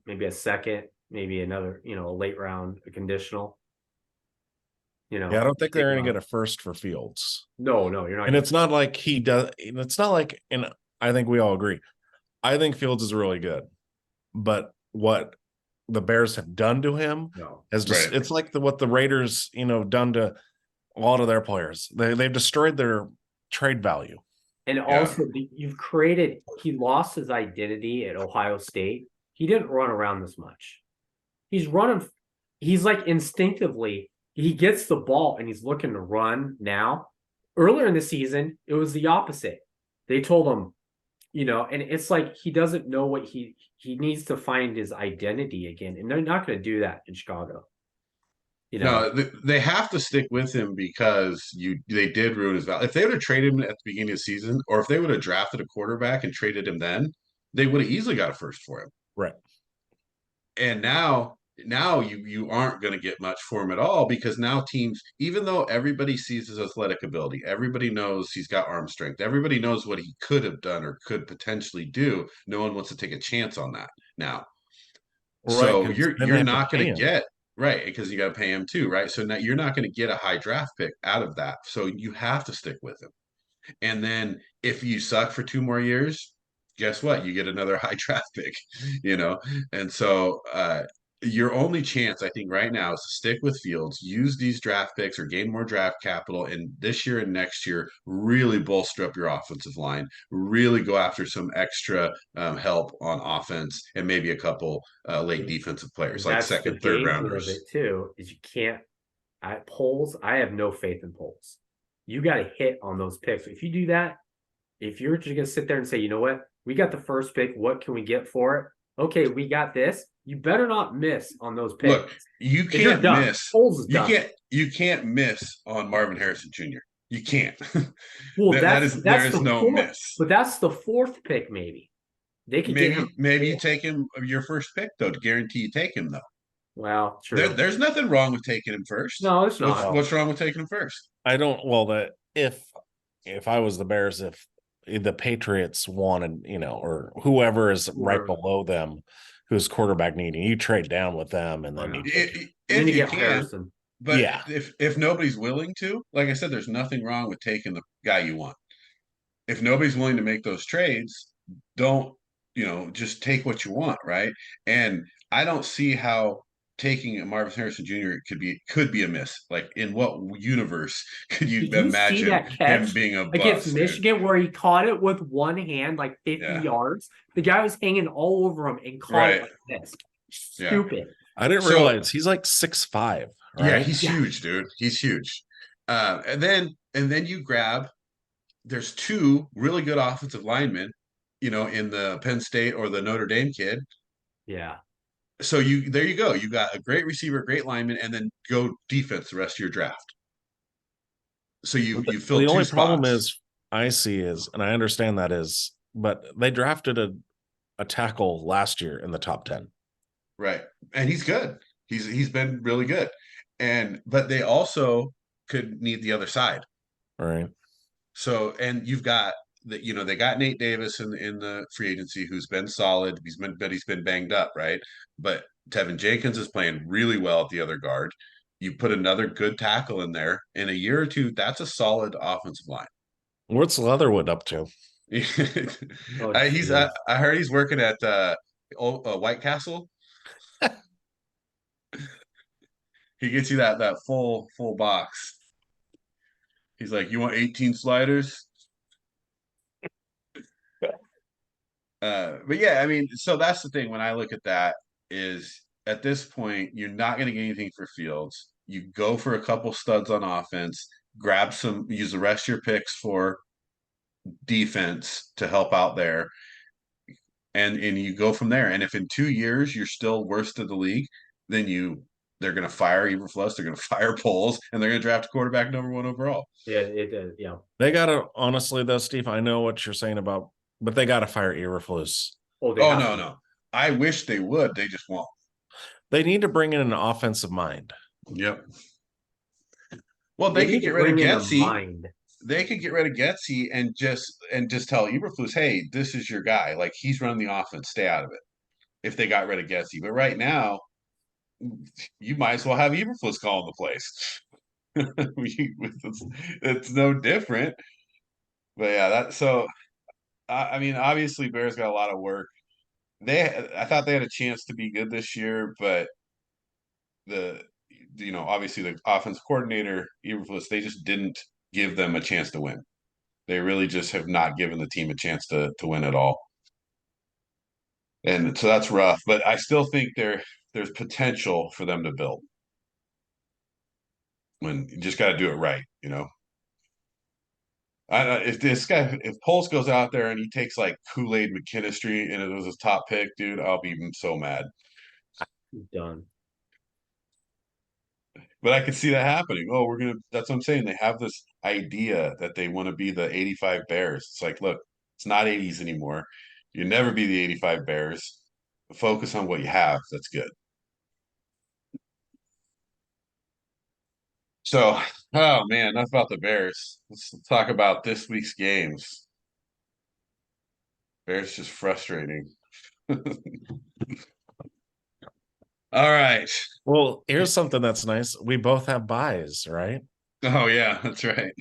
maybe a second, maybe another, a late round, a conditional. Yeah, I don't think take they're him going to out. get a first for Fields. No, you're not. And it's not like he does. It's not like, and I think we all agree. I think Fields is really good, but what the Bears have done to him No. has just, Right. it's like what the Raiders, done to a lot of their players. They've destroyed their trade value. And also, he lost his identity at Ohio State. He didn't run around this much. He's like instinctively, he gets the ball and he's looking to run now. Earlier in the season, it was the opposite. They told him, and it's like he doesn't know what he needs to find his identity again. And they're not going to do that in Chicago. No, they have to stick with him because they did ruin his value. If they would have traded him at the beginning of the season, or if they would have drafted a quarterback and traded him then, they would have easily got a first for him. Right. And now you aren't going to get much for him at all because now teams, even though everybody sees his athletic ability, everybody knows he's got arm strength, everybody knows what he could have done or could potentially do, no one wants to take a chance on that now. Right. So Because then they you're have to not going pay to him. get right because you got to pay him too, right? So now you're not going to get a high draft pick out of that. So you have to stick with him. And then if you suck for 2 more years, guess what? You get another high draft pick, And so your only chance, I think, right now is to stick with Fields, use these draft picks or gain more draft capital, and this year and next year, really bolster up your offensive line, really go after some extra help on offense, and maybe a couple late defensive players, like That's the second, third danger of rounders. it too, is you can't polls. I have no faith in polls. You got to hit on those picks. If you do that, if you're just gonna sit there and say, you know what, we got the first pick, what can we get for it? Okay, we got this. You better not miss on those picks. Look, you If you're can't done, miss. Foles is You done. can't miss on Marvin Harrison Jr. You can't. Well, there is the no fourth, miss. but that's the fourth pick. Maybe they could get him. Maybe you take him your first pick though, to guarantee you take him though. Well, true. There's nothing wrong with taking him first. No, it's not. What's wrong with taking him first? I don't. Well, that if I was the Bears, if the Patriots wanted, or whoever is right below them, who's quarterback needing, you trade down with them, and then If you get can. Harrison. But yeah, if nobody's willing to, like I said, there's nothing wrong with taking the guy you want. If nobody's willing to make those trades, don't, just take what you want, right? And I don't see how taking a Marvin Harrison Jr. could be a miss. Like, in what universe could you Did you see imagine that catch him being a against bust, Michigan dude? where he caught it with one hand, like 50 Yeah. yards? The guy was hanging all over him and caught it like this. Stupid. I didn't realize he's like 6'5". Right? Yeah, he's huge, dude. He's huge. And then you grab. There's two really good offensive linemen, in the Penn State or the Notre Dame kid. Yeah. So there you go. You got a great receiver, great lineman, and then go defense the rest of your draft. So you fill the two only spots. problem I see is, and I understand that is, but they drafted a tackle last year in the top 10. Right. And he's good. He's been really good. But they also could need the other side. All right. So, and you've got they got Nate Davis in the free agency, who's been solid. He's been banged up, right? But Tevin Jenkins is playing really well at the other guard. You put another good tackle in there in a year or two, that's a solid offensive line. What's Leatherwood up to? I heard he's working at White Castle. He gets you that full box. He's like, you want 18 sliders? But yeah, I mean, so that's the thing when I look at that is, at this point, you're not going to get anything for Fields. You go for a couple studs on offense, use the rest of your picks for defense to help out there, and you go from there. And if in 2 years you're still worst of the league, then they're going to fire Eberflus, they're going to fire Poles, and they're going to draft a quarterback #1 overall. Yeah, They gotta, honestly though, Steve, I know what you're saying but they gotta fire Eberflus. Oh no. I wish they would. They just won't. They need to bring in an offensive mind. Yep. Well, they could get rid of Getsy. They could get rid of Getsy and just tell Eberflus, hey, this is your guy. Like, he's running the offense. Stay out of it. If they got rid of Getsy, but right now, you might as well have Eberflus calling the place. It's no different. But yeah, I mean, obviously, Bears got a lot of work. I thought they had a chance to be good this year, but obviously the offense coordinator, Eberflus, they just didn't give them a chance to win. They really just have not given the team a chance to win at all. And so that's rough, but I still think there's potential for them to build. When you just got to do it right, if Poles goes out there and he takes like Kool-Aid McKinstry and it was his top pick, dude, I'll be so mad. Done. But I could see that happening. Oh, that's what I'm saying. They have this idea that they want to be the 85 Bears. It's like, look, it's not 80s anymore. You'll never be the 85 Bears. Focus on what you have. That's good. So, oh man, enough about the Bears. Let's talk about this week's games. Bears just frustrating. All right. Well, here's something that's nice. We both have buys, right? Oh yeah, that's right.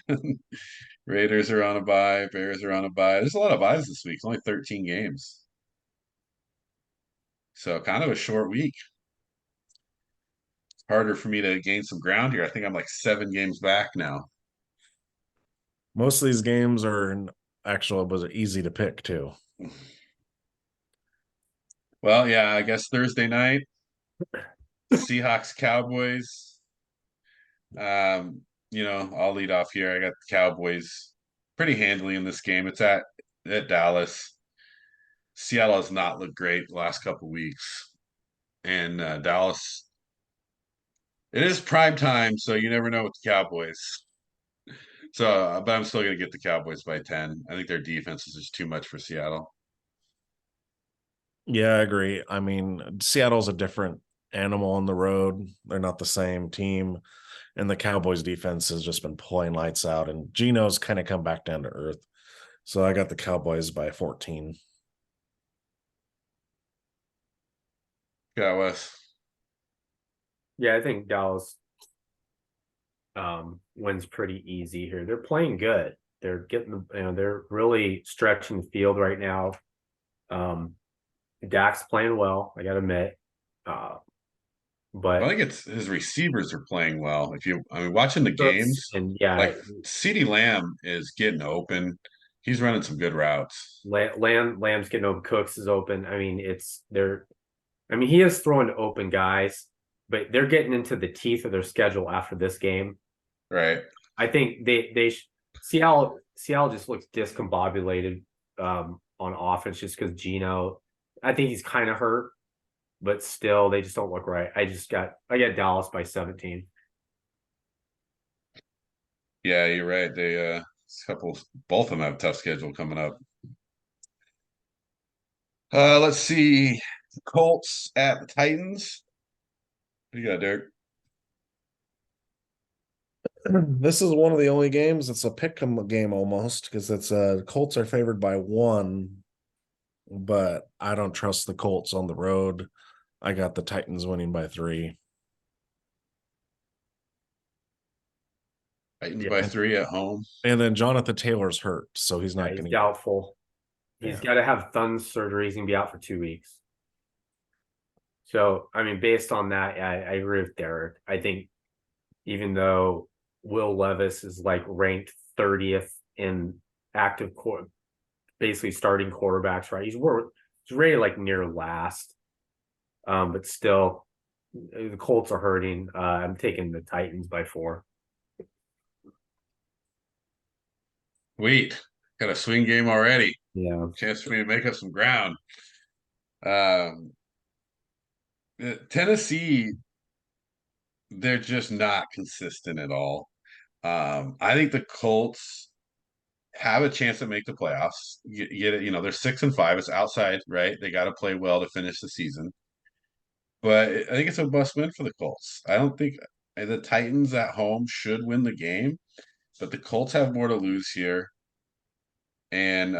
Raiders are on a bye. Bears are on a bye. There's a lot of buys this week. It's only 13 games. So kind of a short week. harder for me to gain some ground here. I think I'm like 7 games back now. Most of these games are actually was easy to pick too. Well, yeah, I guess Thursday night, Seahawks Cowboys. I'll lead off here. I got the Cowboys pretty handily in this game. It's at Dallas. Seattle has not looked great the last couple of weeks, and Dallas. It is prime time, so you never know with the Cowboys. So, but I'm still going to get the Cowboys by 10. I think their defense is just too much for Seattle. Yeah, I agree. I mean, Seattle's a different animal on the road. They're not the same team. And the Cowboys defense has just been pulling lights out. And Geno's kind of come back down to earth. So I got the Cowboys by 14. Yeah, Wes. Yeah, I think Dallas wins pretty easy here. They're playing good. They're getting they're really stretching the field right now. Dak's playing well, I gotta admit. But I think it's his receivers are playing well. Watching the games, and yeah, like CeeDee Lamb is getting open. He's running some good routes. Lamb's getting open. Cooks is open. I mean, he is throwing to open guys, but they're getting into the teeth of their schedule after this game. Right. I think Seattle just looks discombobulated on offense just because Geno. I think he's kind of hurt, but still they just don't look right. I got Dallas by 17. Yeah, you're right. Both of them have a tough schedule coming up. Let's see. The Colts at the Titans. What do you got, Derek? This is one of the only games that's a pick 'em game almost because it's Colts are favored by 1, but I don't trust the Colts on the road. I got the Titans winning by 3. Titans by 3 at home. And then Jonathan Taylor's hurt, so he's not going to. Doubtful. He's got to have thumb surgery. He's going to be out for 2 weeks. So, I mean, based on that, I agree with Derek. I think even though Will Levis is like ranked 30th in active basically starting quarterbacks, right? He's rated like near last. But still, the Colts are hurting. I'm taking the Titans by 4. Sweet. Got a swing game already. Yeah. Chance for me to make up some ground. Tennessee, they're just not consistent at all. I think the Colts have a chance to make the playoffs. Get it, they're 6-5. It's outside, right? They got to play well to finish the season. But I think it's a must win for the Colts. I don't think the Titans at home should win the game, but the Colts have more to lose here. And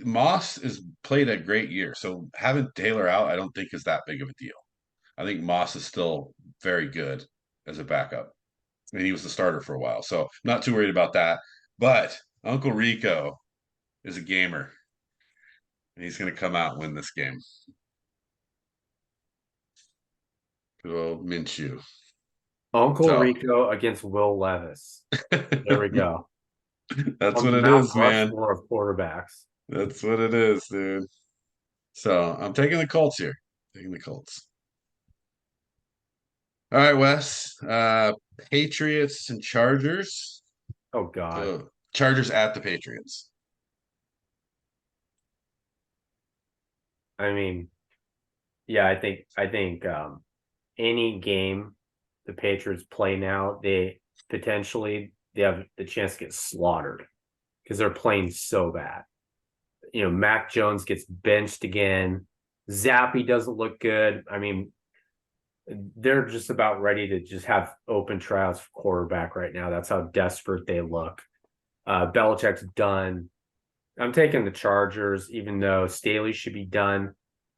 Moss has played a great year. So having Taylor out, I don't think is that big of a deal. I think Moss is still very good as a backup. I mean, he was the starter for a while, so not too worried about that. But Uncle Rico is a gamer, and he's going to come out and win this game. Good old Minshew. Uncle Rico against Will Levis. There we go. That's what it is, man. More of quarterbacks. That's what it is, dude. So I'm taking the Colts here. Taking the Colts. All right, Wes. Patriots and Chargers. Oh God. So, Chargers at the Patriots. I mean, yeah, I think any game the Patriots play now, they have the chance to get slaughtered because they're playing so bad. Mac Jones gets benched again. Zappy doesn't look good. I mean, they're just about ready to just have open trials for quarterback right now. That's how desperate they look. Belichick's done. I'm taking the Chargers, even though Staley should be done.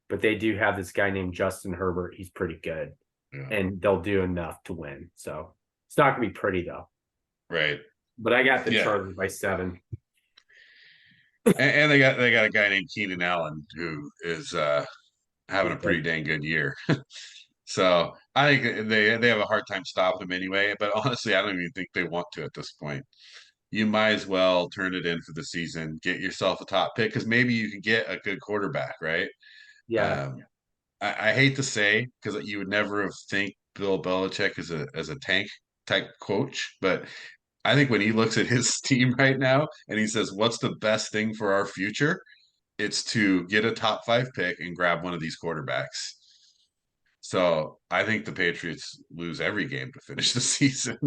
But they do have this guy named Justin Herbert. He's pretty good. Yeah. And they'll do enough to win. So it's not going to be pretty, though. Right. But I got the Chargers by 7. And they got a guy named Keenan Allen who is having a pretty dang good year. So I think they have a hard time stopping him anyway. But honestly, I don't even think they want to at this point. You might as well turn it in for the season, get yourself a top pick because maybe you can get a good quarterback, right? Yeah. Um, I hate to say because you would never have think Bill Belichick as a tank type coach, but I think when he looks at his team right now and he says, "What's the best thing for our future?" It's to get a top 5 pick and grab one of these quarterbacks. So I think the Patriots lose every game to finish the season,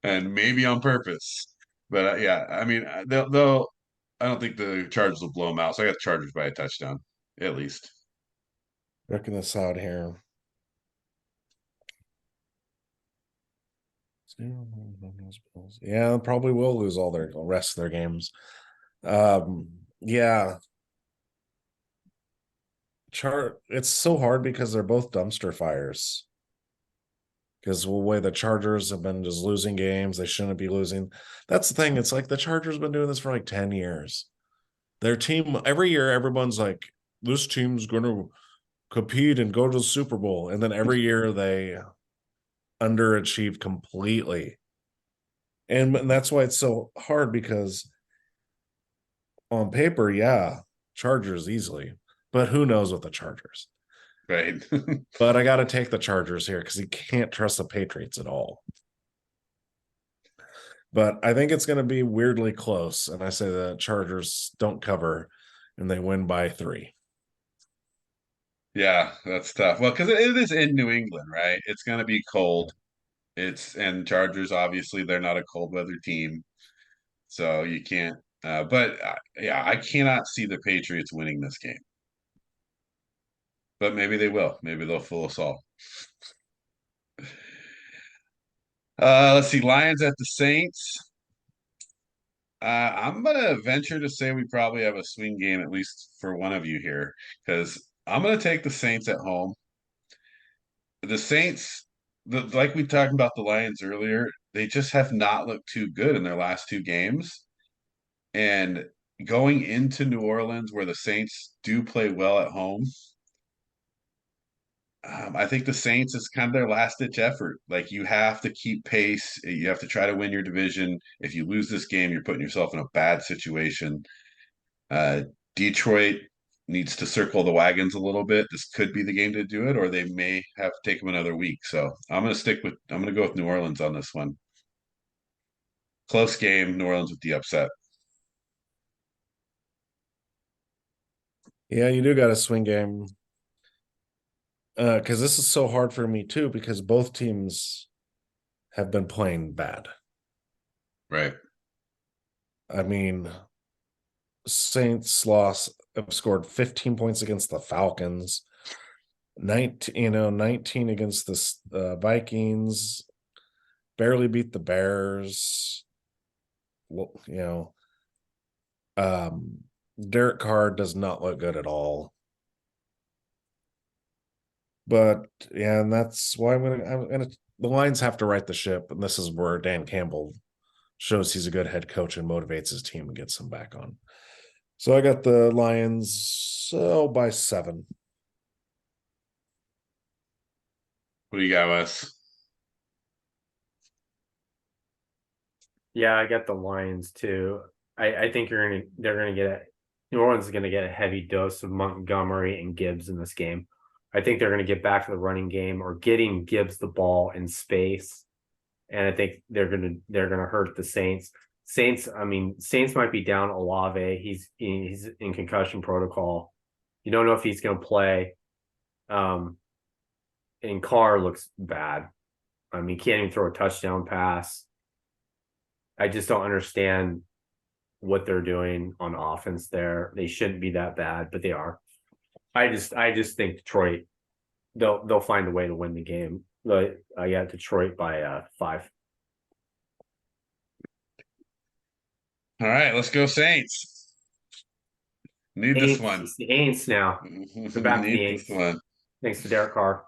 and maybe on purpose. But yeah, I mean, they'll. I don't think the Chargers will blow them out. So I got the Chargers by a touchdown, at least. Working this out here. Yeah, probably will lose all their rest of their games. Yeah. It's so hard because they're both dumpster fires. Because the way the Chargers have been just losing games, they shouldn't be losing. That's the thing. It's like the Chargers been doing this for like 10 years. Their team, every year, everyone's like, this team's going to compete and go to the Super Bowl. And then every year they underachieve completely. And that's why it's so hard because on paper, yeah, Chargers easily. But who knows with the Chargers? Right. But I got to take the Chargers here because you can't trust the Patriots at all. But I think it's going to be weirdly close. And I say the Chargers don't cover and they win by 3. Yeah, that's tough. Well, because it is in New England, right? It's going to be cold. And Chargers, obviously, they're not a cold weather team. So you can't, yeah, I cannot see the Patriots winning this game. But maybe they will. Maybe they'll fool us all. Let's see, Lions at the Saints. I'm gonna venture to say we probably have a swing game, at least for one of you here, because I'm gonna take the Saints at home. The Saints, like we talked about the Lions earlier, they just have not looked too good in their last 2 games. And going into New Orleans, where the Saints do play well at home, I think the Saints is kind of their last ditch effort. Like you have to keep pace. You have to try to win your division. If you lose this game, you're putting yourself in a bad situation. Uh, Detroit needs to circle the wagons a little bit. This could be the game to do it, or they may have to take them another week. So I'm going to go with New Orleans on this one. Close game, New Orleans with the upset. Yeah, you do got a swing game. Because this is so hard for me too, because both teams have been playing bad. Right. I mean, Saints have scored 15 points against the Falcons, 19 against the Vikings, barely beat the Bears. Derek Carr does not look good at all. But yeah, and that's why the Lions have to right the ship, and this is where Dan Campbell shows he's a good head coach and motivates his team and gets them back on. So I got the Lions by 7. What do you got, Wes? Yeah, I got the Lions too. I think they're gonna get New Orleans is gonna get a heavy dose of Montgomery and Gibbs in this game. I think they're gonna get back to the running game or getting Gibbs the ball in space. And I think they're gonna hurt the Saints. Saints might be down Olave. He's in concussion protocol. You don't know if he's gonna play. And Carr looks bad. I mean, can't even throw a touchdown pass. I just don't understand what they're doing on offense there. They shouldn't be that bad, but they are. I just think Detroit, they'll find a way to win the game. But I got Detroit by 5. All right, let's go Saints. Need this one. It's the Aints now. They're back to the Aints. Thanks to Derek Carr.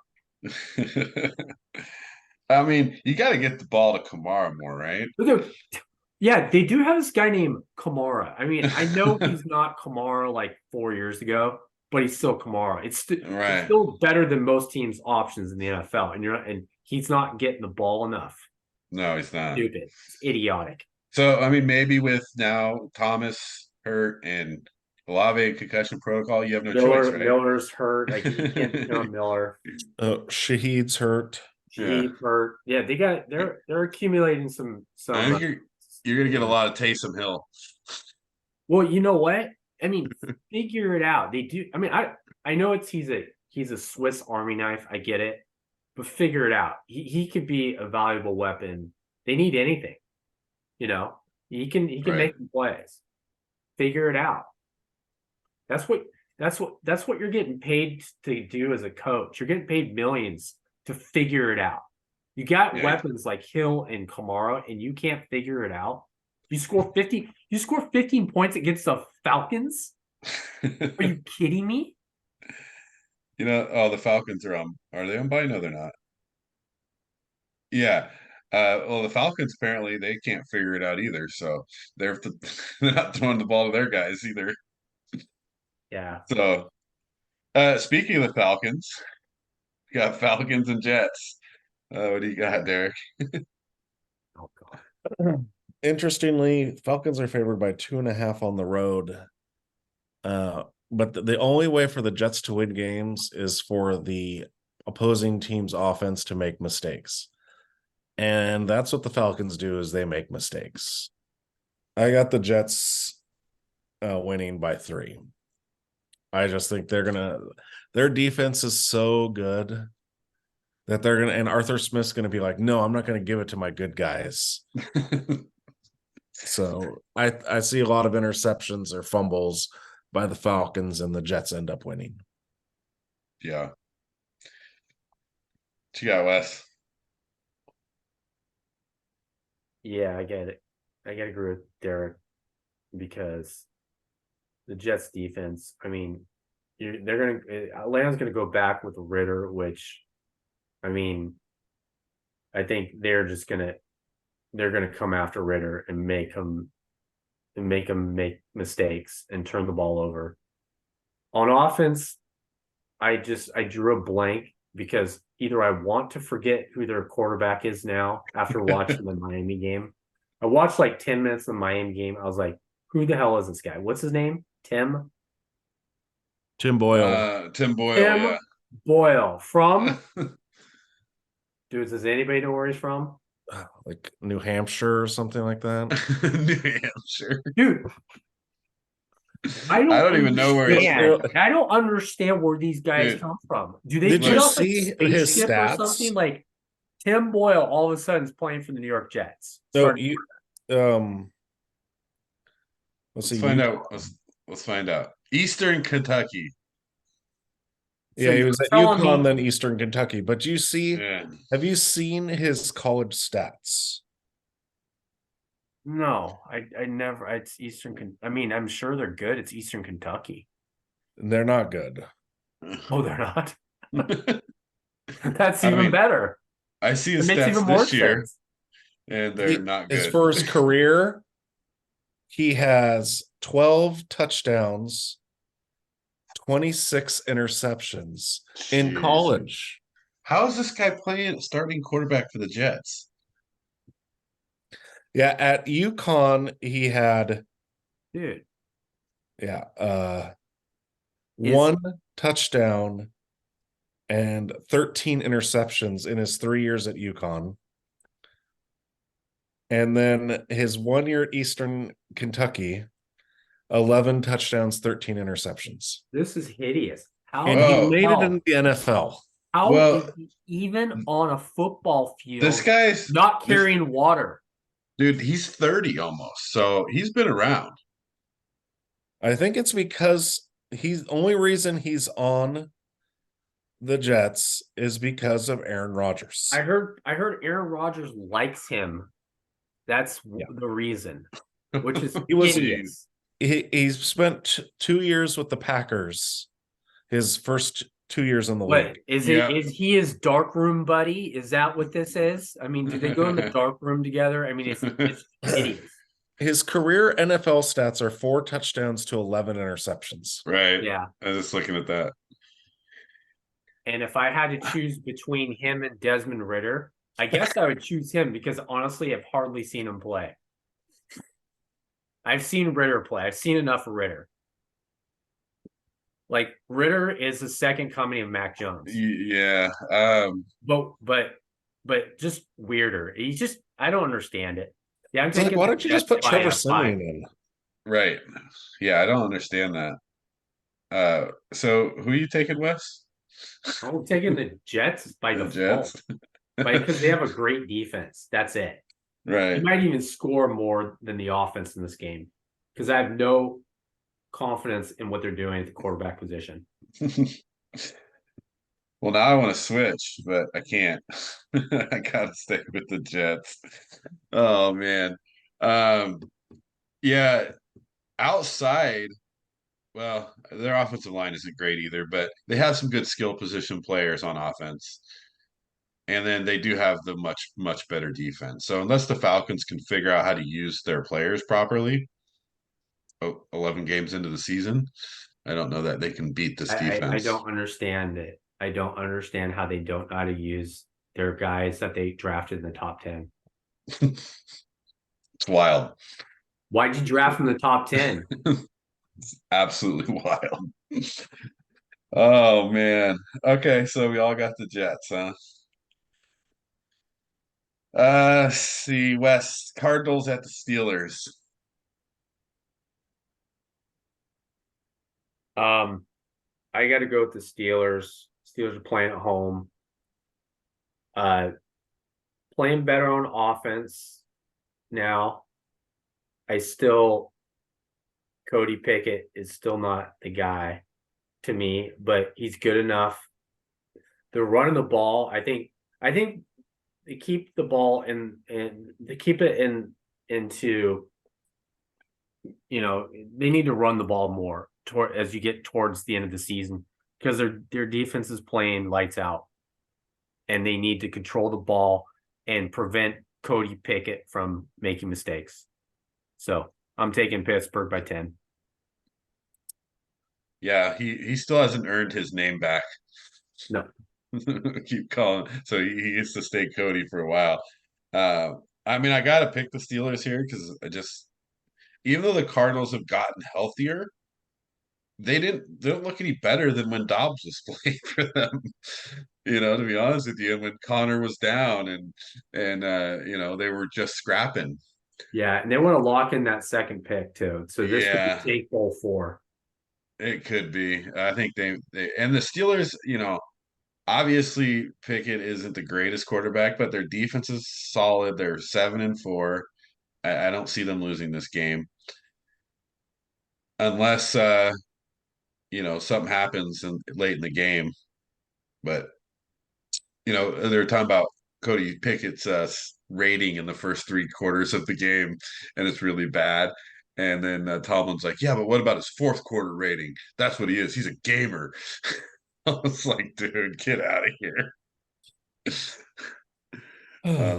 I mean, you got to get the ball to Kamara more, right? Yeah, they do have this guy named Kamara. I mean, I know he's not Kamara like 4 years ago, but he's still Kamara. It's Right. still better than most teams' options in the NFL, and he's not getting the ball enough. No, he's not. Stupid. It's idiotic. So, I mean, maybe with now Thomas hurt and Olave concussion protocol, you have no choice, right? Miller's hurt. Like you can't depend on Miller. Shahid's hurt. He's hurt. Yeah, they're accumulating some. I think you're gonna get a lot of Taysom Hill. Well, you know what? I mean, figure it out. They do. I mean, I know he's a Swiss Army knife. I get it, but figure it out. He could be a valuable weapon. They need anything. You know, he can make some plays. Figure it out. That's what you're getting paid to do as a coach. You're getting paid millions to figure it out. You got weapons like Hill and Kamara, and you can't figure it out. You score 15 points against the Falcons? Are you kidding me? You know, the Falcons are they on bye? No, they're not. Yeah. Well, the Falcons apparently they can't figure it out either, so they're not throwing the ball to their guys either. Yeah. So, speaking of the Falcons, we got Falcons and Jets. What do you got, Derek? Oh God. Interestingly, Falcons are favored by 2.5 on the road. But the only way for the Jets to win games is for the opposing team's offense to make mistakes. And that's what the Falcons do, is they make mistakes. I got the Jets winning by 3. I just think their defense is so good that and Arthur Smith's gonna be like, no, I'm not gonna give it to my good guys. So I see a lot of interceptions or fumbles by the Falcons, and the Jets end up winning. Yeah. What you got, Wes? Yeah, I get it. I gotta agree with Derek because the Jets defense, I mean, Atlanta's gonna go back with Ritter, which I mean, I think they're gonna come after Ritter and make him make mistakes and turn the ball over. On offense, I drew a blank because either I want to forget who their quarterback is now after watching the Miami game. I watched like 10 minutes of the Miami game. I was like, who the hell is this guy? What's his name? Tim Boyle. Tim Boyle, Tim Boyle from dude, does anybody know where he's from? Like New Hampshire or something like that. New Hampshire. Dude. I don't even know where I don't understand where these guys come from. Do they Did get you off see a his spaceship stats? or something? Like Tim Boyle all of a sudden is playing for the New York Jets. So let's find out. Let's find out. Eastern Kentucky. Yeah, he was at UConn, then Eastern Kentucky. But have you seen his college stats? No, I never. It's Eastern. I mean, I'm sure they're good. It's Eastern Kentucky. They're not good. Oh, they're not. That's even better. I see his stats this year, and they're not good. As for his career, he has 12 touchdowns, 26 interceptions in college. How is this guy starting quarterback for the Jets? Yeah, at UConn, he had one touchdown and 13 interceptions in his 3 years at UConn. And then his 1 year at Eastern Kentucky, 11 touchdowns, 13 interceptions. This is hideous. He made it in the NFL. How is he even on a football field? This guy's not carrying water. Dude, he's 30 almost, so he's been around. I think it's because only reason he's on the Jets is because of Aaron Rodgers. I heard Aaron Rodgers likes him. That's the reason, which is hideous. He's spent 2 years with the Packers. His first 2 years in the league. Is he his dark room buddy? Is that what this is? I mean, do they go in the dark room together? I mean, it's hideous. His career NFL stats are 4 touchdowns to 11 interceptions. Right. Yeah. I was just looking at that. And if I had to choose between him and Desmond Ridder, I guess I would choose him because honestly, I've hardly seen him play. I've seen Ridder play. I've seen enough of Ridder. Like Ridder is the second coming of Mac Jones. Yeah. But just weirder. He's just I don't understand it. Yeah, I'm It's like, taking why the don't you just Jets put by Trevor a 5. Siemian in? Right. Yeah, I don't understand that. So who are you taking, Wes? I'm taking the Jets by The default. Jets? Because they have a great defense. That's it. They Right. might even score more than the offense in this game. Because I have no confidence in what they're doing at the quarterback position. Well, now I want to switch, but I can't. I gotta stay with the Jets. Oh man. Um, yeah, outside, well, their offensive line isn't great either, but they have some good skill position players on offense. And then they do have the much better defense. So unless the Falcons can figure out how to use their players properly, 11 games into the season, I don't know that they can beat this I defense. don't understand it. I don't understand how they don't know how to use their guys that they drafted in the top 10. It's wild. Why'd you draft in the top 10? It's absolutely wild. Oh man. Okay, so we all got the Jets, huh? See, West Cardinals at the Steelers. I got to go with the Steelers. Steelers are playing at home. Playing better on offense now. Cody Pickett is still not the guy to me, but he's good enough. They're running the ball. I think they keep the ball and they keep it into they need to run the ball more as you get towards the end of the season because their defense is playing lights out and they need to control the ball and prevent Cody Pickett from making mistakes. So I'm taking Pittsburgh by 10. Yeah, he still hasn't earned his name back. No. Keep calling. So he used to stay Cody for a while. I mean, I gotta pick the Steelers here because even though the Cardinals have gotten healthier, they don't look any better than when Dobbs was playing for them. To be honest with you, and when Connor was down and they were just scrapping. Yeah, and they want to lock in that second pick too. So this could be Yeah, take bowl 4. it could be. I think they and the Steelers, obviously Pickett isn't the greatest quarterback, but their defense is solid. They're 7-4. I don't see them losing this game unless something happens late in the game. But they're talking about Cody Pickett's rating in the first 3 quarters of the game, and it's really bad. And then Tomlin's like, "Yeah, but what about his fourth quarter rating? That's what he is. He's a gamer." I was like, "Dude, get out of here."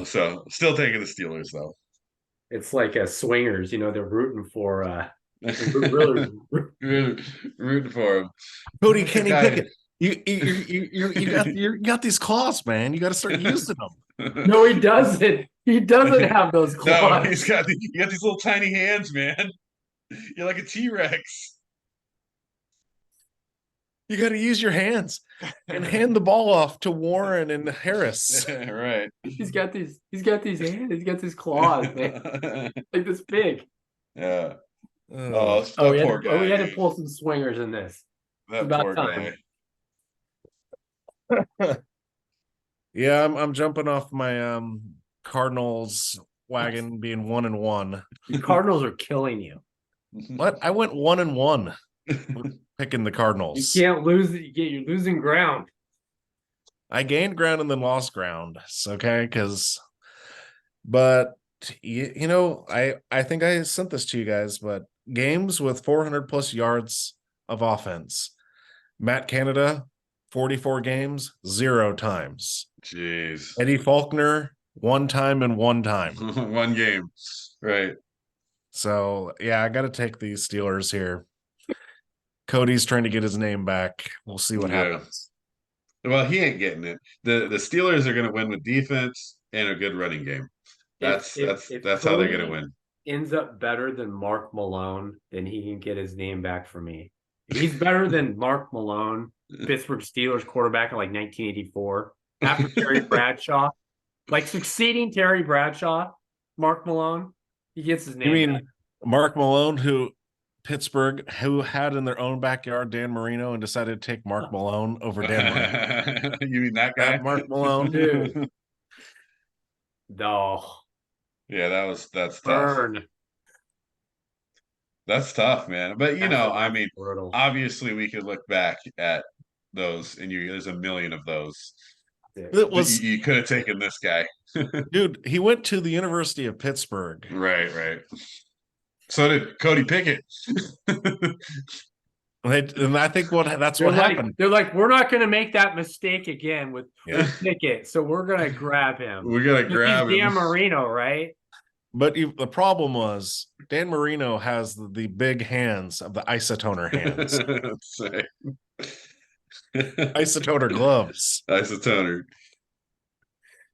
So still taking the Steelers though. It's like swingers, they're rooting for really Rooting for him. Cody Kenny Pickett. You got these claws, man. You got to start using them. No, he doesn't. He doesn't have those claws. No, you got these little tiny hands, man. You're like a T-Rex. You got to use your hands and hand the ball off to Warren and Harris. Right. He's got these hands. He's got these claws, man. Like this big. Yeah. We had to pull some swingers in this. That about poor time. guy. Yeah, I'm jumping off my Cardinals wagon being 1-1. The Cardinals are killing you. What? I went 1-1 picking the Cardinals. You can't lose it. You're losing ground. I gained ground and then lost ground. Okay, but I think I sent this to you guys, but games with 400 plus yards of offense. Matt Canada, 44 games, 0 times. Jeez. Eddie Faulkner, 1 time and 1 time. 1 game. Right. So yeah, I got to take these Steelers here. Cody's trying to get his name back. We'll see what happens. Well, he ain't getting it. The Steelers are going to win with defense and a good running game. That's how they're going to win. Ends up better than Mark Malone, then he can get his name back for me. If he's better than Mark Malone, Pittsburgh Steelers quarterback in like 1984, after Terry Bradshaw, like succeeding Terry Bradshaw, Mark Malone, he gets his name. You mean back. Mark Malone, who Pittsburgh, who had in their own backyard Dan Marino and decided to take Mark Malone over Dan Marino? You mean that guy? Mark Malone? Dude. No. Yeah, that's tough. Burn. That's tough, man. But I mean, brutal. Obviously we could look back at those, and there's a million of those. It was you could have taken this guy. Dude, he went to the University of Pittsburgh. Right. So did Cody Pickett. And I think that's what happened. They're like, we're not going to make that mistake again with Pickett, so we're going to grab him. We're going to grab him. Dan Marino, right? But the problem was Dan Marino has the big hands of the isotoner hands. Isotoner gloves. Isotoner.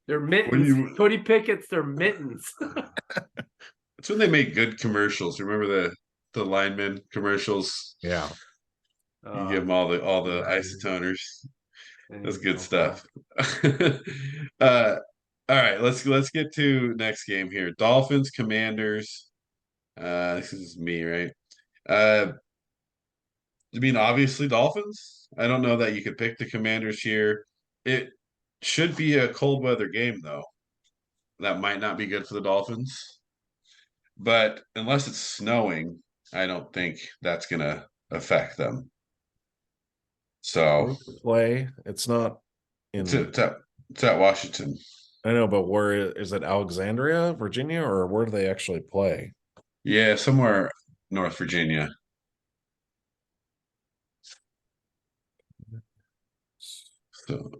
They're mittens. Cody Pickett's their mittens. That's when they made good commercials. Remember the lineman commercials? Yeah. You give them all the isotoners. That's good stuff. All right, let's get to next game here. Dolphins, Commanders. This is me, right? I mean, obviously Dolphins. I don't know that you could pick the Commanders here. It should be a cold weather game, though. That might not be good for the Dolphins. But unless it's snowing, I don't think that's going to affect them. So it's not in it's at Washington. I know, but where is it? Alexandria, Virginia, or where do they actually play? Yeah, somewhere North Virginia. So,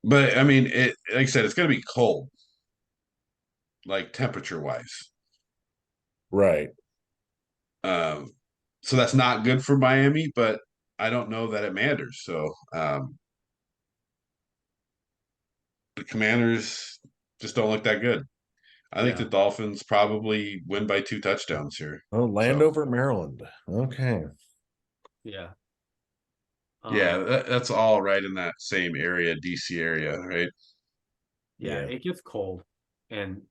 but I mean, like I said, it's going to be cold, like temperature wise. Right. So that's not good for Miami, but I don't know that it matters. So the Commanders just don't look that good. I think the Dolphins probably win by 2 touchdowns here. Oh, Landover, Maryland. Okay. Yeah. That's all right in that same area, DC area, right? Yeah, it gets cold. And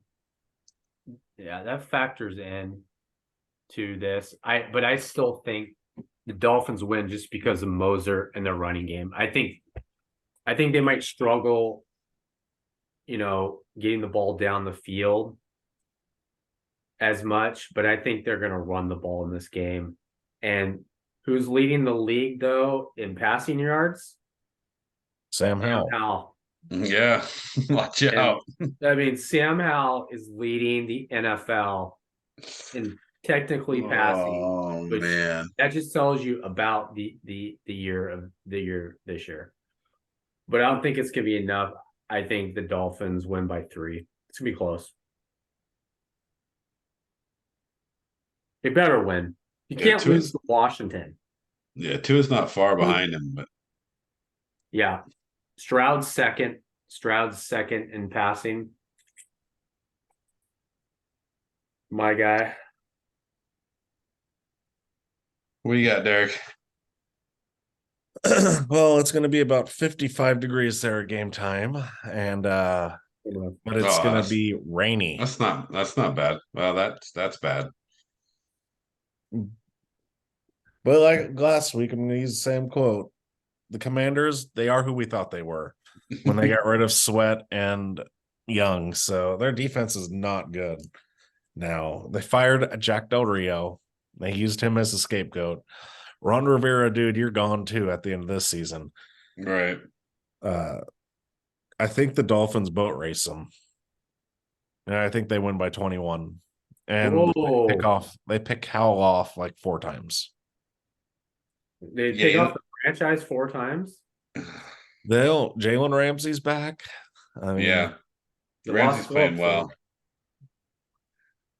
that factors in to this. But I still think the Dolphins win just because of Moser and their running game. I think they might struggle, getting the ball down the field as much, but I think they're going to run the ball in this game. And who's leading the league, though, in passing yards? Sam Howell. Yeah, watch out. I mean, Sam Howell is leading the NFL in technically passing. Oh, man. That just tells you about the year this year. But I don't think it's going to be enough. I think the Dolphins win by 3. It's going to be close. They better win. You can't lose to Washington. Yeah, 2 is not far behind him, but yeah. Stroud's second in passing. My guy. What do you got, Derek? Well, it's going to be about 55 degrees there at game time, and but it's going to be rainy. That's not bad. Well, that's bad. But like last week, I'm going to use the same quote. The Commanders, they are who we thought they were when they got rid of Sweat and Young. So their defense is not good now. They fired Jack Del Rio. They used him as a scapegoat. Ron Rivera, dude, you're gone too at the end of this season. Right. I think the Dolphins boat race them. And I think they win by 21. And they pick Howell off like 4 times. They pick off the franchise 4 times? Jalen Ramsey's back. I mean, Ramsey's playing well.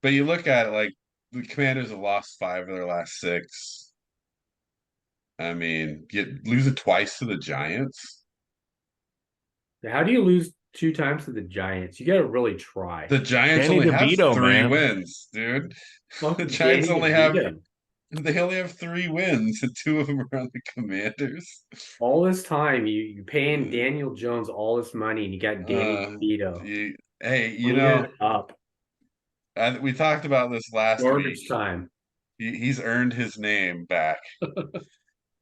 But you look at it like the Commanders have lost 5 of their last 6. I mean, lose it twice to the Giants. How do you lose 2 times to the Giants? You got to really try. The Giants Danny only have DeVito, 3 man. wins, dude. Fuck The Giants Danny only DeVito. they only have 3 wins, and 2 of them are on the Commanders. All this time, you paying Daniel Jones all this money, and you got Danny DeVito. Hey, Clean it up. We talked about this last Garbage week. time. He's earned his name back.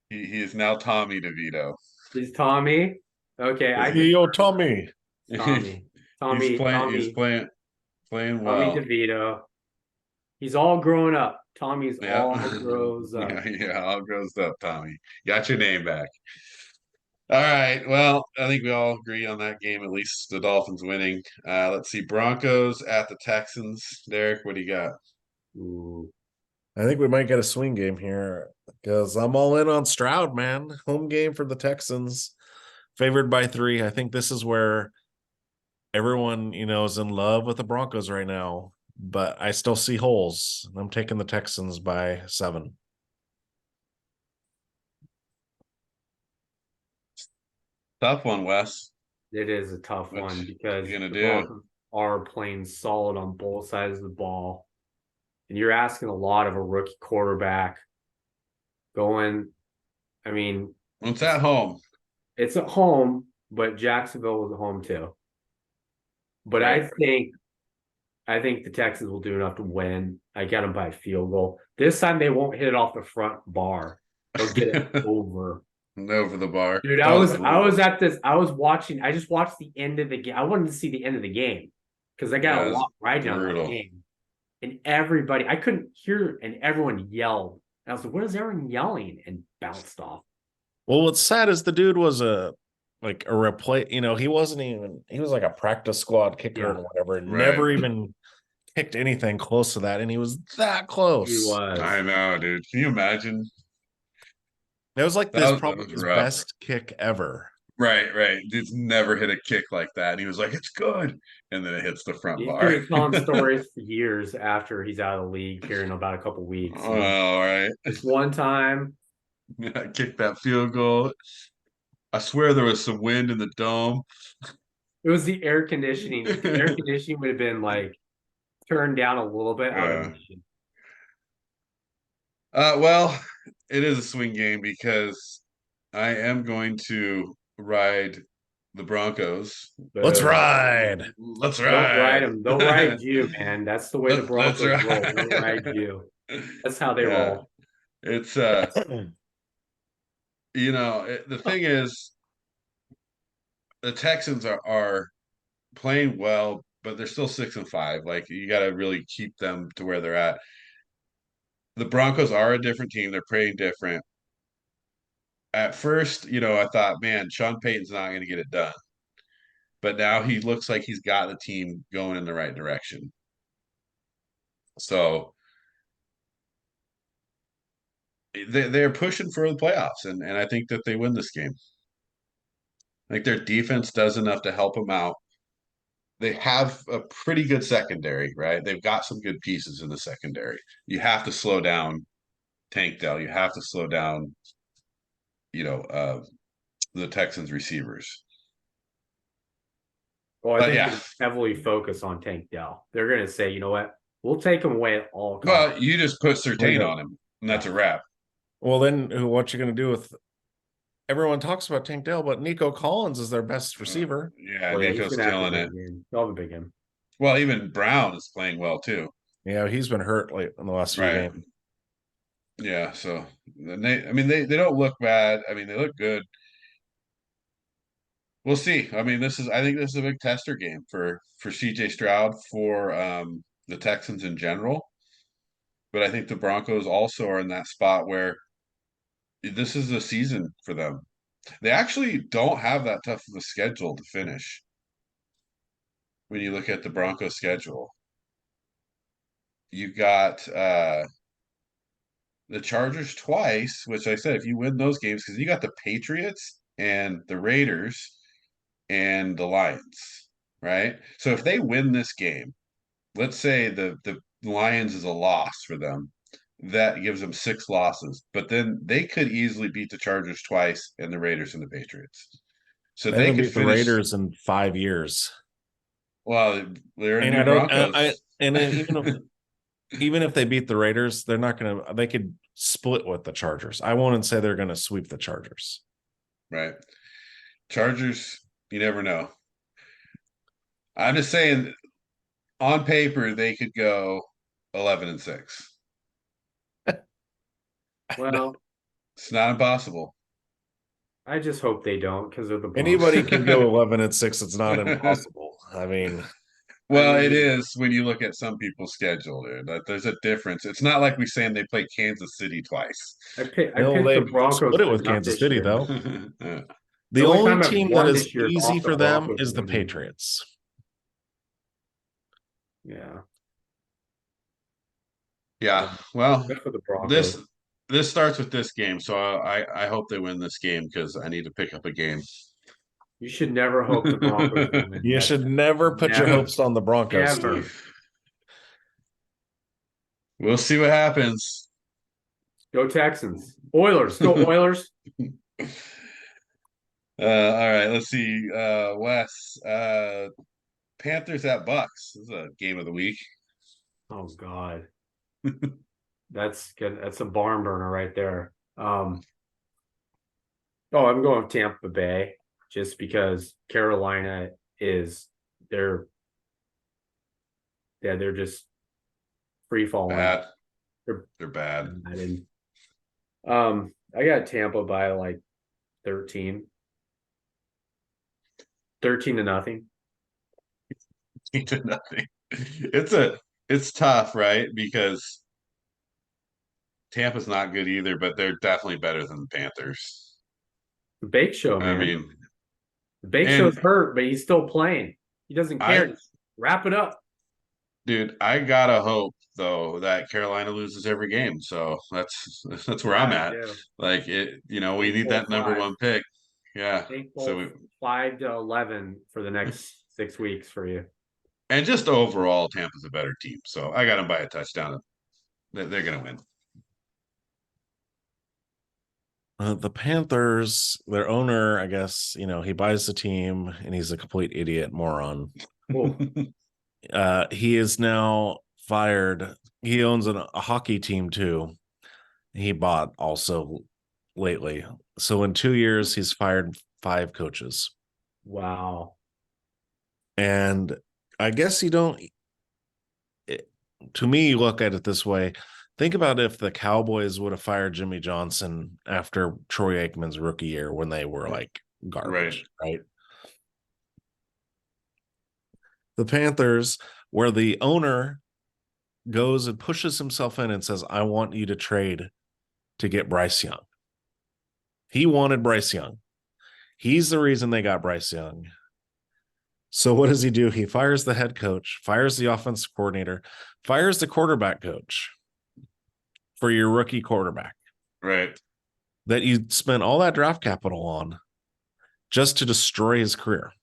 He is now Tommy DeVito. Is Tommy? Okay, Hey, yo, Tommy. Tommy. He's playing Tommy well. DeVito. He's all grown up. Tommy's Yeah. all grows up. All grows up, Tommy. Got your name back. All right. Well, I think we all agree on that game, at least the Dolphins winning. Let's see. Broncos at the Texans. Derek, what do you got? Ooh. I think we might get a swing game here because I'm all in on Stroud, man. Home game for the Texans, favored by 3. I think this is where everyone, is in love with the Broncos right now, but I still see holes. I'm taking the Texans by 7. Tough one, Wes. It is a tough What one because you gonna the do? Broncos are playing solid on both sides of the ball. And you're asking a lot of a rookie quarterback going. I mean, It's at home. it's at home, but Jacksonville was at home too. But Right. I think the Texans will do enough to win. I got them by a field goal. This time they won't hit it off the front bar. They'll get it over. Over the bar. Dude, I was at this. I was watching. I just watched the end of the game. I wanted to see the end of the game because I got a lot right down that game. And everybody, I couldn't hear, and everyone yelled. And I was like, "What is everyone yelling?" And bounced off. Well, what's sad is the dude was a replay. He wasn't even. He was like a practice squad kicker and whatever. Right. Never even kicked anything close to that, and he was that close. He was. I know, dude. Can you imagine? It was like probably his best kick ever. Right. Dude's never hit a kick like that. And he was like, it's good. And then it hits the front bar. He's been telling stories for years after he's out of the league here in about a couple weeks. Oh, all right. This one time. I kicked that field goal. I swear there was some wind in the dome. It was the air conditioning. The air conditioning would have been like turned down a little bit. Well, it is a swing game because I am going to ride the Broncos. Let's ride. Let's ride. Don't ride them. They'll ride you, man. That's the way the Broncos roll. They'll ride you. That's how they roll. It's the thing is, the Texans are playing well, but they're still 6-5. Like, you got to really keep them to where they're at. The Broncos are a different team. They're playing different. At first, I thought, man, Sean Payton's not going to get it done. But now he looks like he's got the team going in the right direction. So they're pushing for the playoffs, and I think that they win this game. I think their defense does enough to help them out. They have a pretty good secondary, right? They've got some good pieces in the secondary. You have to slow down Tank Dell. You have to slow down, the Texans receivers. Well, I think they heavily focus on Tank Dell. They're going to say, you know what? We'll take him away at all costs. Well, you just put Surtain on him, and that's a wrap. Well, then what you going to do with – everyone talks about Tank Dell, but Nico Collins is their best receiver. Nico's killing it. He'll have a big game. Well, even Brown is playing well, too. Yeah, he's been hurt late in the last few games. Yeah, so they don't look bad. I mean, they look good. We'll see. I mean, I think this is a big tester game for CJ Stroud, for the Texans in general. But I think the Broncos also are in that spot where this is the season for them. They actually don't have that tough of a schedule to finish when you look at the Broncos schedule. You got the Chargers twice, which I said, if you win those games, because you got the Patriots and the Raiders and the Lions, right? So if they win this game, let's say the Lions is a loss for them. That gives them 6 losses, but then they could easily beat the Chargers twice and the Raiders and the Patriots. So They they haven't could beat the finish. Raiders in 5 years. Well, they're in And new I don't. Broncos. And even if they beat the Raiders, they're not going to. They could split with the Chargers. I won't say they're going to sweep the Chargers. Right. Chargers, you never know. I'm just saying, on paper, they could go 11-6. Well, It's not impossible. I just hope they don't because of the Broncos. Anybody can go 11-6. It's not impossible. I mean, Well, it is when you look at some people's schedule, dude. There's a difference. It's not like we're saying they play Kansas City twice. I picked they the Broncos split it to with not Kansas this City, year. though. Yeah. The only only time I've team won that is this year is easy off for the them Broncos is the winning. Patriots. Yeah. Yeah. Well, Good for the Broncos. this starts with this game, so I hope they win this game because I need to pick up a game. You should never hope the Broncos will win. You should never put your Never. hopes on the Broncos, Never. Steve. We'll see what happens. Go Texans. Oilers. Go Oilers. All right, let's see. Wes, Panthers at Bucks. This is a game of the week. Oh God. That's good. That's a barn burner right there. I'm going Tampa Bay just because Carolina they're just free falling. Bad. They're bad. I got Tampa by like 13. 13-0. 13-0. It's tough, right? Because Tampa's not good either, but they're definitely better than the Panthers. The Bake Show, man. I mean, the Bake Show's hurt, but he's still playing. He doesn't care. Wrap it up. Dude, I gotta hope though that Carolina loses every game. So that's where I'm at. Yeah. Like we need that number 1 pick. Yeah. So 5-11 for the next 6 weeks for you. And just overall, Tampa's a better team. So I got them by a touchdown. They're gonna win. The Panthers, their owner, I guess, he buys the team and he's a complete idiot moron. He is now fired. He owns a hockey team too. He bought also lately. So in 2 years, he's fired 5 coaches. Wow. And I guess to me, you look at it this way. Think about if the Cowboys would have fired Jimmy Johnson after Troy Aikman's rookie year when they were like garbage, right? The Panthers, where the owner goes and pushes himself in and says, I want you to trade to get Bryce Young. He wanted Bryce Young. He's the reason they got Bryce Young. So what does he do? He fires the head coach, fires the offensive coordinator, fires the quarterback coach for your rookie quarterback. Right. That you spent all that draft capital on just to destroy his career.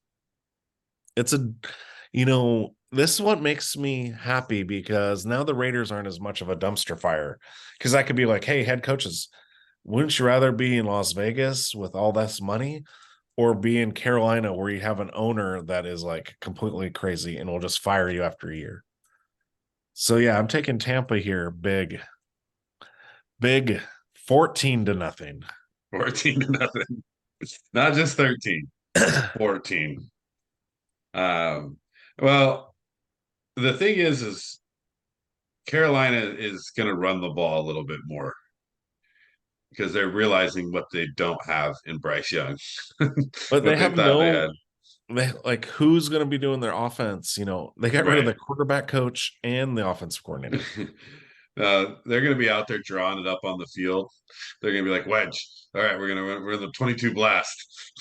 This is what makes me happy because now the Raiders aren't as much of a dumpster fire. Because I could be like, hey, head coaches, wouldn't you rather be in Las Vegas with all this money or be in Carolina where you have an owner that is like completely crazy and will just fire you after a year? So yeah, I'm taking Tampa here. Big 14-0. 14-0. Not just 13. 14. Well, the thing is Carolina is going to run the ball a little bit more because they're realizing what they don't have in Bryce Young. But they have who's going to be doing their offense? They got rid of the quarterback coach and the offensive coordinator. They're going to be out there drawing it up on the field. They're going to be like, wedge. All right, we're in the 22 blast.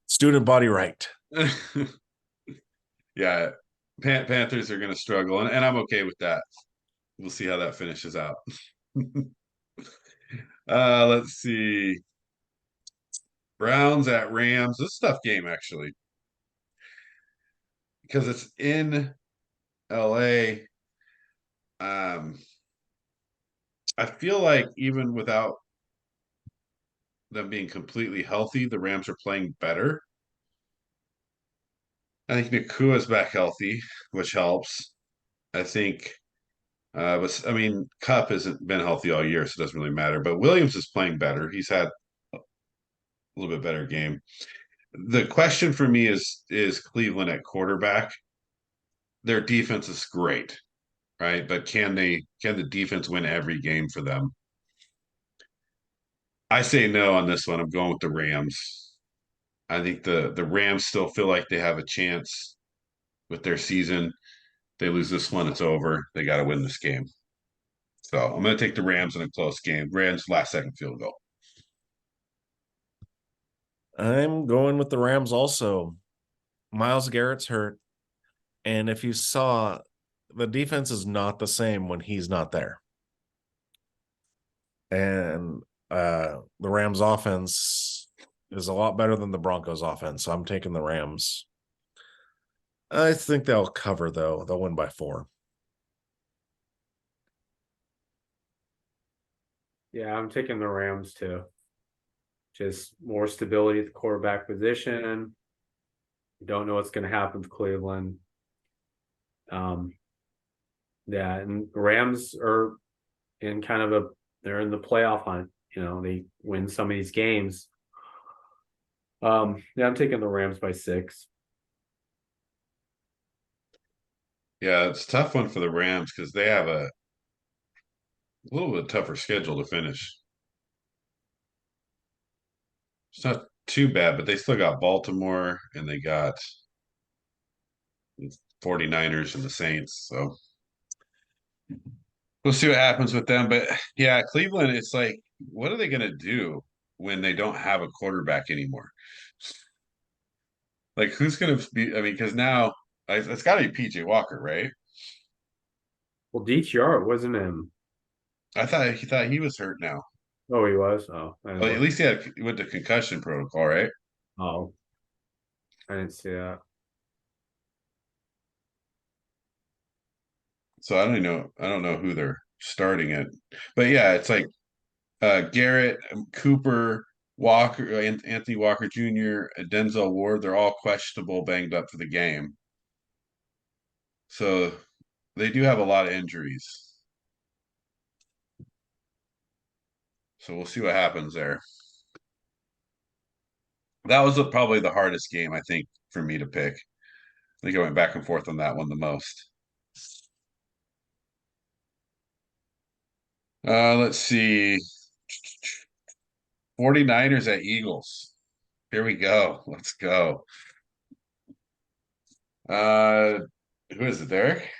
Student body right. Yeah, Panthers are going to struggle, and I'm okay with that. We'll see how that finishes out. Let's see. Browns at Rams. This is a tough game, actually, because it's in LA. I feel like even without them being completely healthy, the Rams are playing better. I think Nakua's back healthy, which helps. I think, but I mean, Cup hasn't been healthy all year, so it doesn't really matter. But Williams is playing better. He's had a little bit better game. The question for me is Cleveland at quarterback. Their defense is great, right? But can the defense win every game for them? I say no on this one. I'm going with the Rams. I think the Rams still feel like they have a chance with their season. They lose this one, it's over. They got to win this game. So I'm going to take the Rams in a close game. Rams last second field goal. I'm going with the Rams also. Myles Garrett's hurt. And if you saw, the defense is not the same when he's not there. And the Rams offense is a lot better than the Broncos offense. So I'm taking the Rams. I think they'll cover, though. They'll win by 4. Yeah, I'm taking the Rams too. Just more stability at the quarterback position. You don't know what's going to happen with Cleveland. Yeah, and Rams are in kind of they're in the playoff hunt. They win some of these games. Yeah, I'm taking the Rams by 6. Yeah, it's a tough one for the Rams because they have a little bit tougher schedule to finish. It's not too bad, but they still got Baltimore and they got 49ers and the Saints. So we'll see what happens with them. But yeah, Cleveland, it's like, what are they going to do when they don't have a quarterback anymore? Like, who's going to be? I mean, because now it's got to be PJ Walker, right? Well, DTR wasn't him. I thought he was hurt now. Oh, he was. Oh, Well, at least he went to concussion protocol, right? Oh, I didn't see that. So I don't know who they're starting it, but yeah, it's like Garrett, Cooper, Walker, Anthony Walker Jr., Denzel Ward. They're all questionable, banged up for the game. So they do have a lot of injuries. So we'll see what happens there. That was probably the hardest game, I think, for me to pick. I think I went back and forth on that one the most. Let's see. 49ers at Eagles. Here we go. Let's go. Who is it, Derek?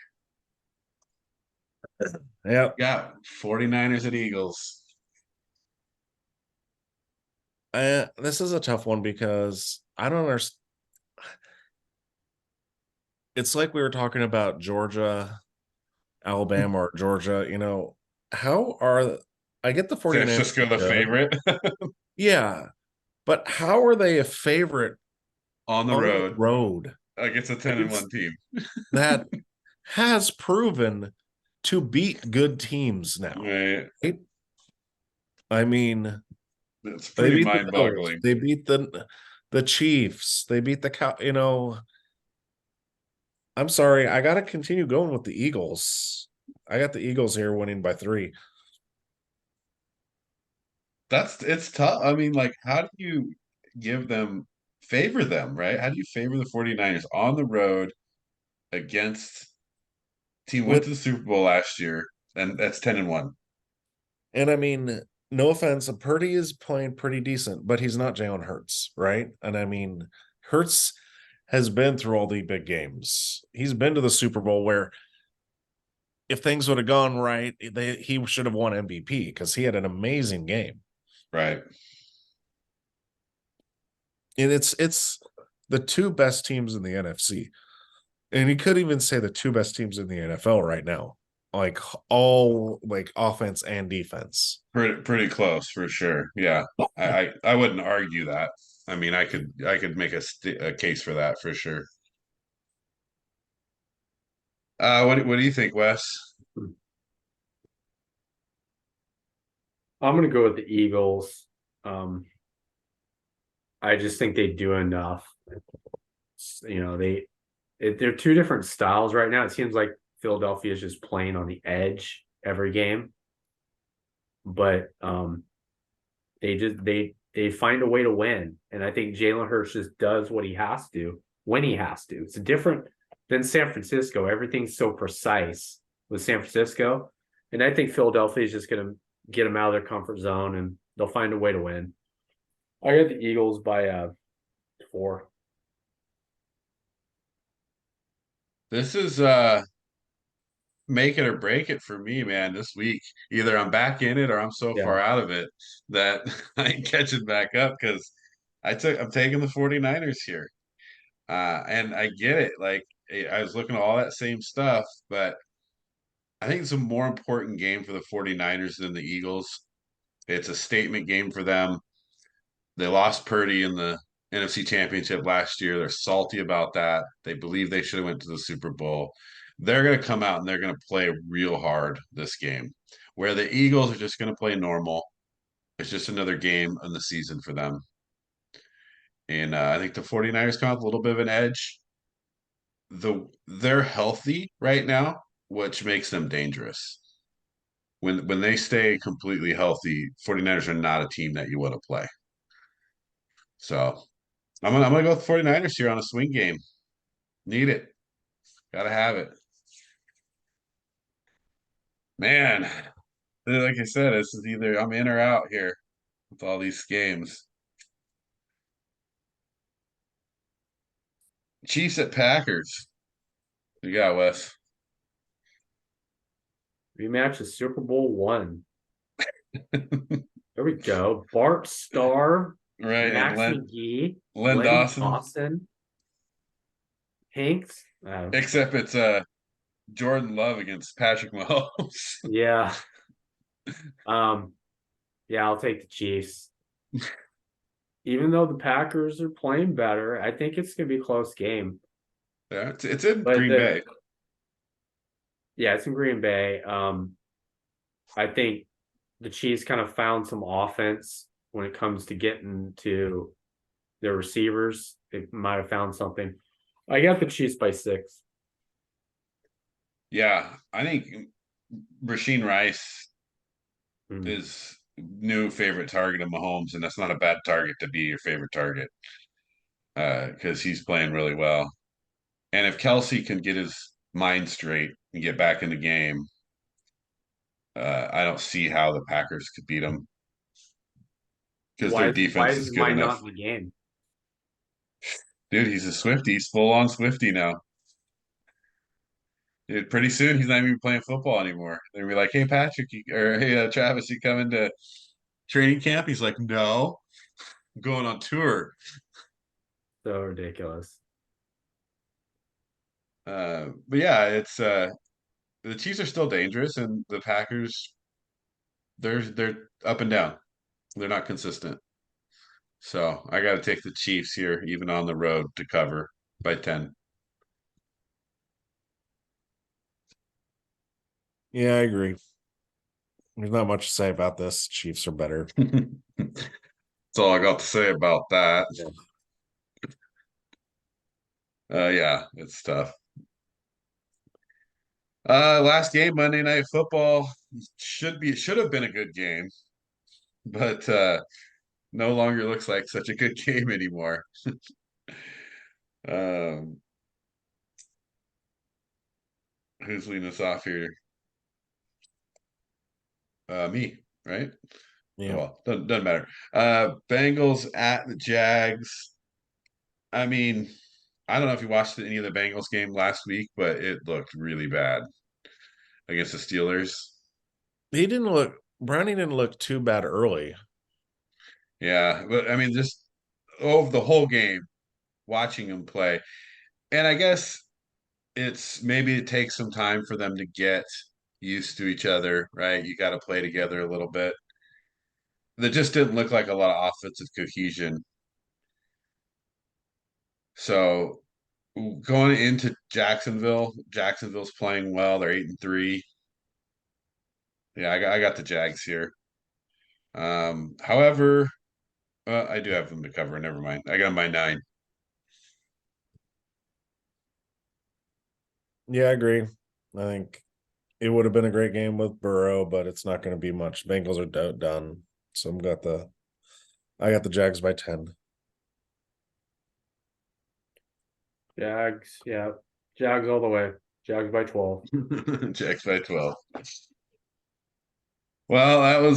Yep. Yeah, 49ers at Eagles. This is a tough one because I don't understand. It's like we were talking about Georgia, Alabama, or Georgia. How are I get the San 49ers Francisco the good. favorite Yeah, but how are they a favorite on the on the road road against a 10-1 team? that has proven to beat good teams now? Right. I mean, It's they pretty beat the Bills, mind-boggling. they beat the Chiefs, they beat the Cow. I'm sorry, I got to continue going with the Eagles. I got the Eagles here winning by 3. It's tough. I mean, like, how do you favor them, right? How do you favor the 49ers on the road against team went With to the Super Bowl last year, and that's 10-1. And I mean, no offense, Purdy is playing pretty decent, but he's not Jalen Hurts, right? And I mean, Hurts has been through all the big games. He's been to the Super Bowl where if things would have gone right, he should have won MVP because he had an amazing game. Right. And it's the 2 best teams in the NFC. And you could even say the 2 best teams in the NFL right now, like all like offense and defense. Pretty close for sure. Yeah. I wouldn't argue that. I mean, I could make a case for that for sure. What do you think, Wes? I'm gonna go with the Eagles. Um, I just think they do enough. You know, they're two different styles right now. It seems like Philadelphia is just playing on the edge every game, but they find a way to win, and I think Jalen Hurts just does what he has to when he has to. It's different than San Francisco. Everything's so precise with San Francisco, and I think Philadelphia is just going to get them out of their comfort zone, and they'll find a way to win. I got the Eagles by 4. This is make it or break it for me, man, this week. Either I'm back in it or I'm so Yeah. far out of it that I ain't catching back up because I'm taking the 49ers here. And I get it. Like I was looking at all that same stuff, but I think it's a more important game for the 49ers than the Eagles. It's a statement game for them. They lost Purdy in the NFC Championship last year. They're salty about that. They believe they should have went to the Super Bowl. They're going to come out and they're going to play real hard this game. Where the Eagles are just going to play normal. It's just another game in the season for them. And I think the 49ers come out with a little bit of an edge. They're healthy right now, which makes them dangerous. When they stay completely healthy, 49ers are not a team that you want to play. So I'm gonna go with 49ers here on a swing game. Need it. Gotta have it. Man, like I said, this is either I'm in or out here with all these games. Chiefs at Packers. You got Wes. Rematch of Super Bowl 1. There we go. Bart Starr, Right, and Max McGee, Len Lenny Dawson. Dawson, Hanks. Except it's Jordan Love against Patrick Mahomes. Yeah. Yeah, I'll take the Chiefs. Even though the Packers are playing better, I think it's gonna be a close game. Yeah, it's in But Green Bay. yeah, it's in Green Bay. I think the Chiefs kind of found some offense when it comes to getting to their receivers. They might have found something. I got the Chiefs by 6. Yeah, I think Rasheed Rice Mm. is new favorite target of Mahomes, and that's not a bad target to be your favorite target because he's playing really well. And if Kelsey can get his mind straight and get back in the game, I don't see how the Packers could beat them because their Why defense is is his good mind enough. not in the game? Dude, he's a Swiftie. He's full on Swiftie now. Dude, pretty soon he's not even playing football anymore. They're gonna be like, "Hey Patrick, or hey Travis, you coming to training camp?" He's like, "No, I'm going on tour." So ridiculous. But yeah, it's the Chiefs are still dangerous, and the Packers they're up and down. They're not consistent. So I got to take the Chiefs here, even on the road, to cover by 10. Yeah, I agree. There's not much to say about this. Chiefs are better. That's all I got to say about that. Yeah. Yeah, it's tough. Last game, Monday Night Football should have been a good game, but no longer looks like such a good game anymore. Um, who's leading us off here? Me, right? Yeah. Well, doesn't matter. Bengals at the Jags. I mean, I don't know if you watched any of the Bengals game last week, but it looked really bad against the Steelers. Browning didn't look too bad early. Yeah, but I mean, just over the whole game, watching him play. And I guess maybe it takes some time for them to get used to each other, right? You got to play together a little bit. That just didn't look like a lot of offensive cohesion. So going into Jacksonville. Jacksonville's playing well. They're 8-3. Yeah, I got the Jags here. However, I do have them to cover. Never mind. I got them by 9. Yeah, I agree. I think it would have been a great game with Burrow, but it's not going to be much. Bengals are done. So I got the Jags by 10. Jags, yeah. Jags all the way. Jags by 12. Jags by 12. Well,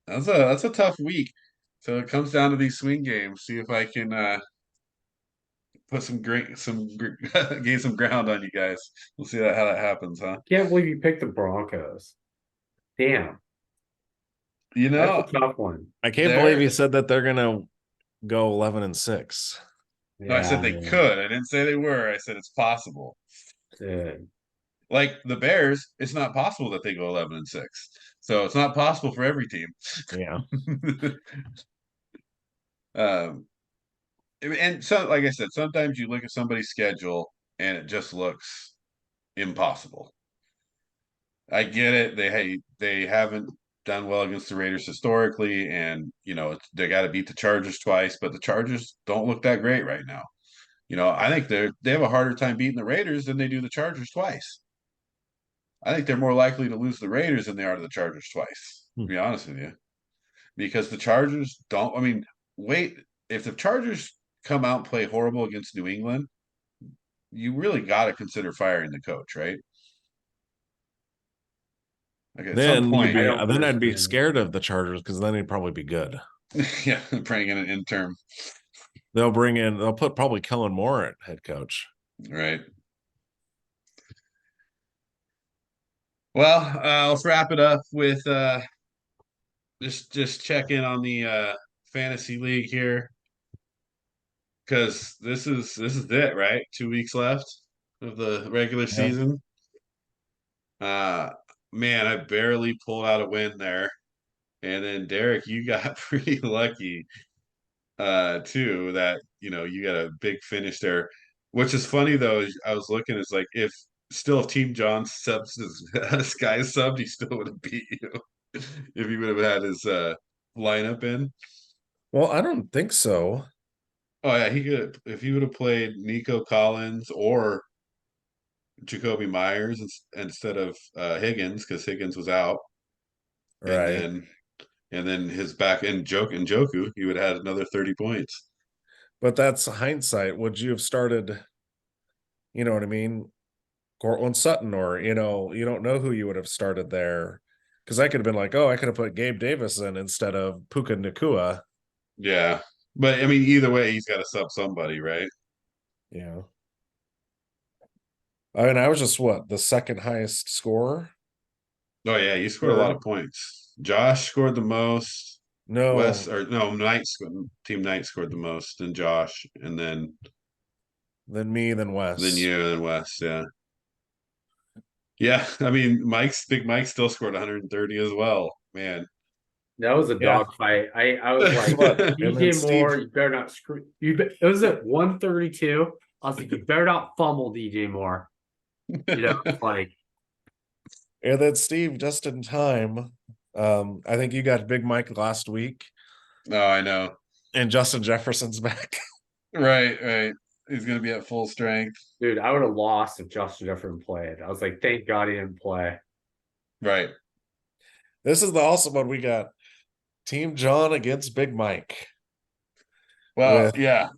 that's a tough week. So it comes down to these swing games. See if I can put gain some ground on you guys. We'll see how that happens, huh? Can't believe you picked the Broncos. Damn. You That's know, a tough one. I can't believe you said that they're going to go 11-6. no, I said they could. I didn't say they were. I said it's possible. Dude. Like the Bears, it's not possible that they go 11-6. So it's not possible for every team. Yeah. And so, like I said, sometimes you look at somebody's schedule and it just looks impossible. I get it. They haven't done well against the Raiders historically, and they got to beat the Chargers twice, but the Chargers don't look that great right now. I think they have a harder time beating the Raiders than they do the Chargers twice. I think they're more likely to lose the Raiders than they are to the Chargers twice, to be honest with you. Because the Chargers don't, I mean, wait, if the Chargers come out and play horrible against New England, you really got to consider firing the coach, right? Like at some point, I'd be scared of the Chargers because then he'd probably be good. Yeah, bringing in an interim. They'll put probably Kellen Moore at head coach. Right. Well, let's wrap it up with just check in on the fantasy league here. Because this is it, right? 2 weeks left of the regular season. Man, I barely pulled out a win there. And then Derek, you got pretty lucky too that you got a big finish there. Which is funny though, I was looking, it's like if Team John subs his guy subbed, he still would have beat you if he would have had his lineup in. Well, I don't think so. Oh yeah, he could if he would have played Nico Collins or Jacoby Myers instead of Higgins because Higgins was out, Right. And then his back end Njoku, he would have had another 30 points. But that's hindsight. Would you have started, you know what I mean, Cortland Sutton, or you don't know who you would have started there? Because I could have been like, oh, I could have put Gabe Davis in instead of Puka Nacua. Yeah. But I mean, either way, he's got to sub somebody, right? Yeah. I mean, I was just the second highest scorer. Oh yeah, you scored a lot of points. Josh scored the most. No, Team Knight scored the most, then Josh, and then me, then Wes, then you, and then Wes. Yeah, yeah. I mean, Big Mike still scored 130 as well. Man, that was a dog fight. I was like, DJ Moore, you better not screw. It was at 132. I was like, you better not fumble DJ Moore. Like. And then Steve, just in time. I think you got Big Mike last week. Oh, I know. And Justin Jefferson's back. Right. He's gonna be at full strength. Dude, I would have lost if Justin Jefferson played. I was like, thank God he didn't play. Right. This is the awesome one. We got Team John against Big Mike. Well, yeah.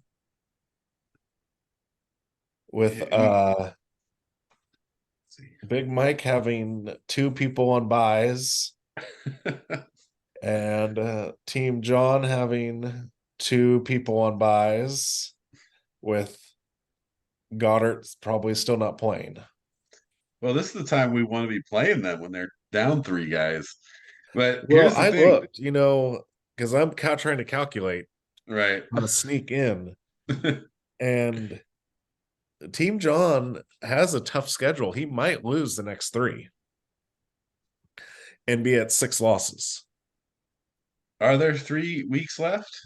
With Big Mike having 2 people on buys and Team John having 2 people on buys with Goddard probably still not playing. Well, this is the time we want to be playing them when they're down 3 guys. But well, I looked, because I'm trying to calculate right how to sneak in. And Team John has a tough schedule. He might lose the next 3 and be at 6 losses. Are there 3 weeks left?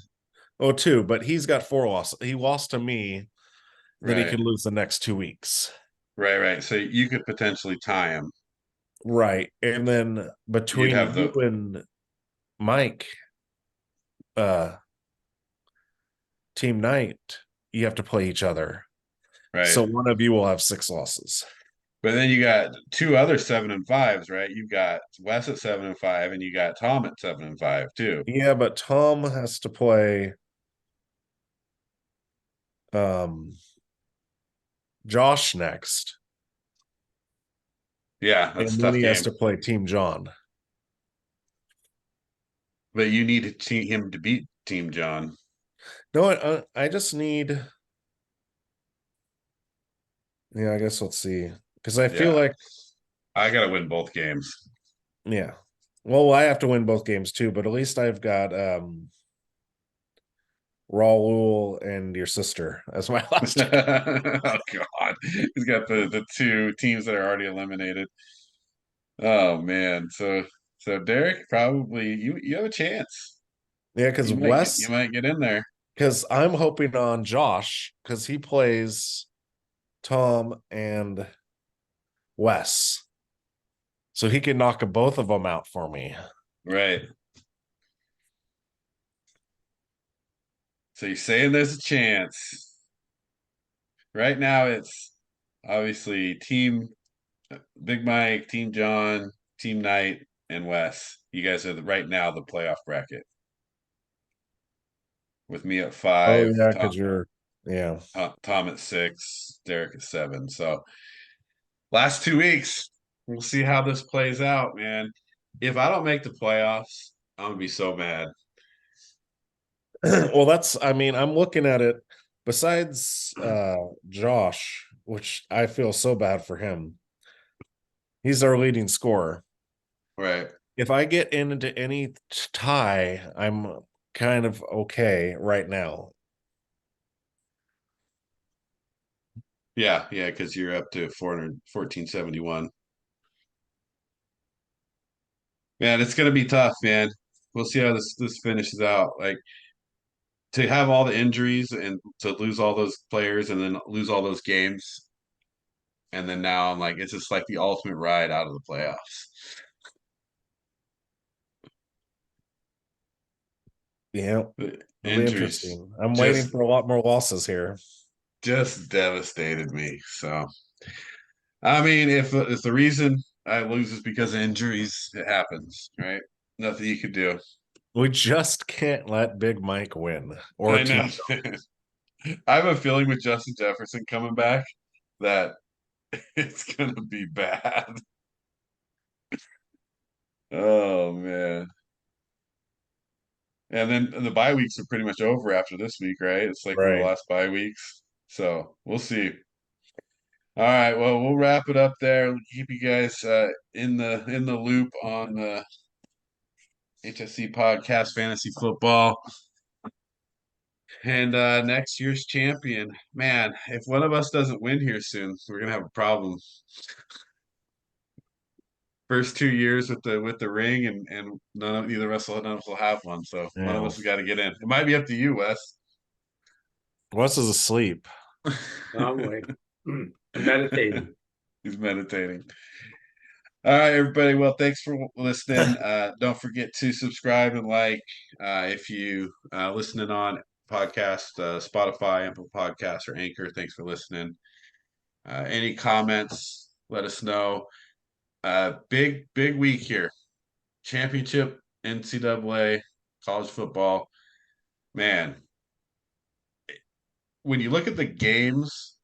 Oh, 2, but he's got 4 losses. He lost to me then he Right. could lose the next 2 weeks. Right. So you could potentially tie him. Right. And then You'd between have you and Mike, team night, you have to play each other. right. So one of you will have 6 losses. But then you got two other 7-5s, right? You've got Wes at 7-5, and you got Tom at 7-5 too. Yeah, but Tom has to play Josh next. Yeah, that's And a then tough he has game. to play Team John. But you need him to beat Team John. No, I just need. Yeah, I guess let's see. Because I feel Yeah, like, I got to win both games. yeah. Well, I have to win both games too, but at least I've got Raul and your sister as my last. Oh God, he's got the two teams that are already eliminated. Oh man, so Derek, probably you have a chance. Yeah, because You Wes, might get in there. because I'm hoping on Josh because he plays Tom and Wes. So he can knock both of them out for me. Right. So you're saying there's a chance. Right now it's obviously team Big Mike, Team John, Team Knight, and Wes. You guys are right now the playoff bracket. With me at Oh 5, yeah, because yeah. Tom at 6, Derek at 7. So last 2 weeks, we'll see how this plays out, man. If I don't make the playoffs, I'm gonna be so mad. Well, I mean, I'm looking at it besides Josh, which I feel so bad for him. He's our leading scorer. Right. If I get into any tie, I'm kind of okay right now. Yeah, because you're up to 414.71. Man, it's gonna be tough, man. We'll see how this finishes out. Like to have all the injuries and to lose all those players and then lose all those games. And then now I'm like, it's just like the ultimate ride out of the playoffs. Yeah, The it'll be injuries interesting. I'm waiting just for a lot more losses here. just devastated me. So I mean, if the reason I lose is because of injuries, it happens, right? Nothing you could do. We just can't let Big Mike win or I Team. know. I have a feeling with Justin Jefferson coming back that it's gonna be bad. Oh man. And then the bye weeks are pretty much over after this week, right? It's like one of the Right. last bye weeks. So we'll see. All right, well, we'll wrap it up there. Keep you guys in the loop on the HSC Podcast Fantasy Football. And next year's champion. Man, if one of us doesn't win here soon, we're gonna have a problem. First 2 years with the ring, and neither of us will have one. So one of Yeah. us has got to get in. It might be up to you, Wes. Wes is asleep. I'm like meditating. He's meditating. All right, everybody. Well, thanks for listening. Don't forget to subscribe and like if you listening on podcast, Spotify, Apple Podcasts, or Anchor. Thanks for listening. Any comments? Let us know. Big week here. Championship, NCAA, college football. Man, when you look at the games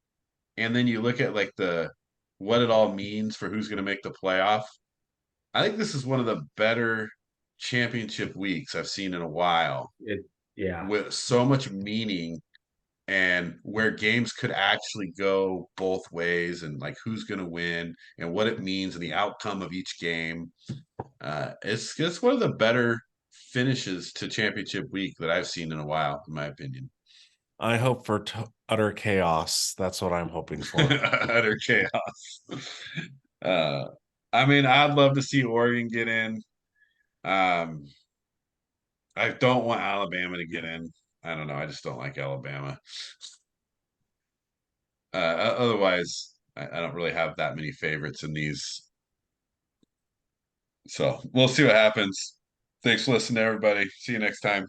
and then you look at like the what it all means for who's going to make the playoff, I think this is one of the better championship weeks I've seen in a while Yeah. with so much meaning and where games could actually go both ways and like who's going to win and what it means and the outcome of each game. It's one of the better finishes to championship week that I've seen in a while, in my opinion. I hope for utter chaos. That's what I'm hoping for. Utter chaos. Uh, I mean, I'd love to see Oregon get in. Um, I don't want Alabama to get in. I don't know. I just don't like Alabama. Otherwise, I don't really have that many favorites in these. So we'll see what happens. Thanks for listening, everybody. See you next time.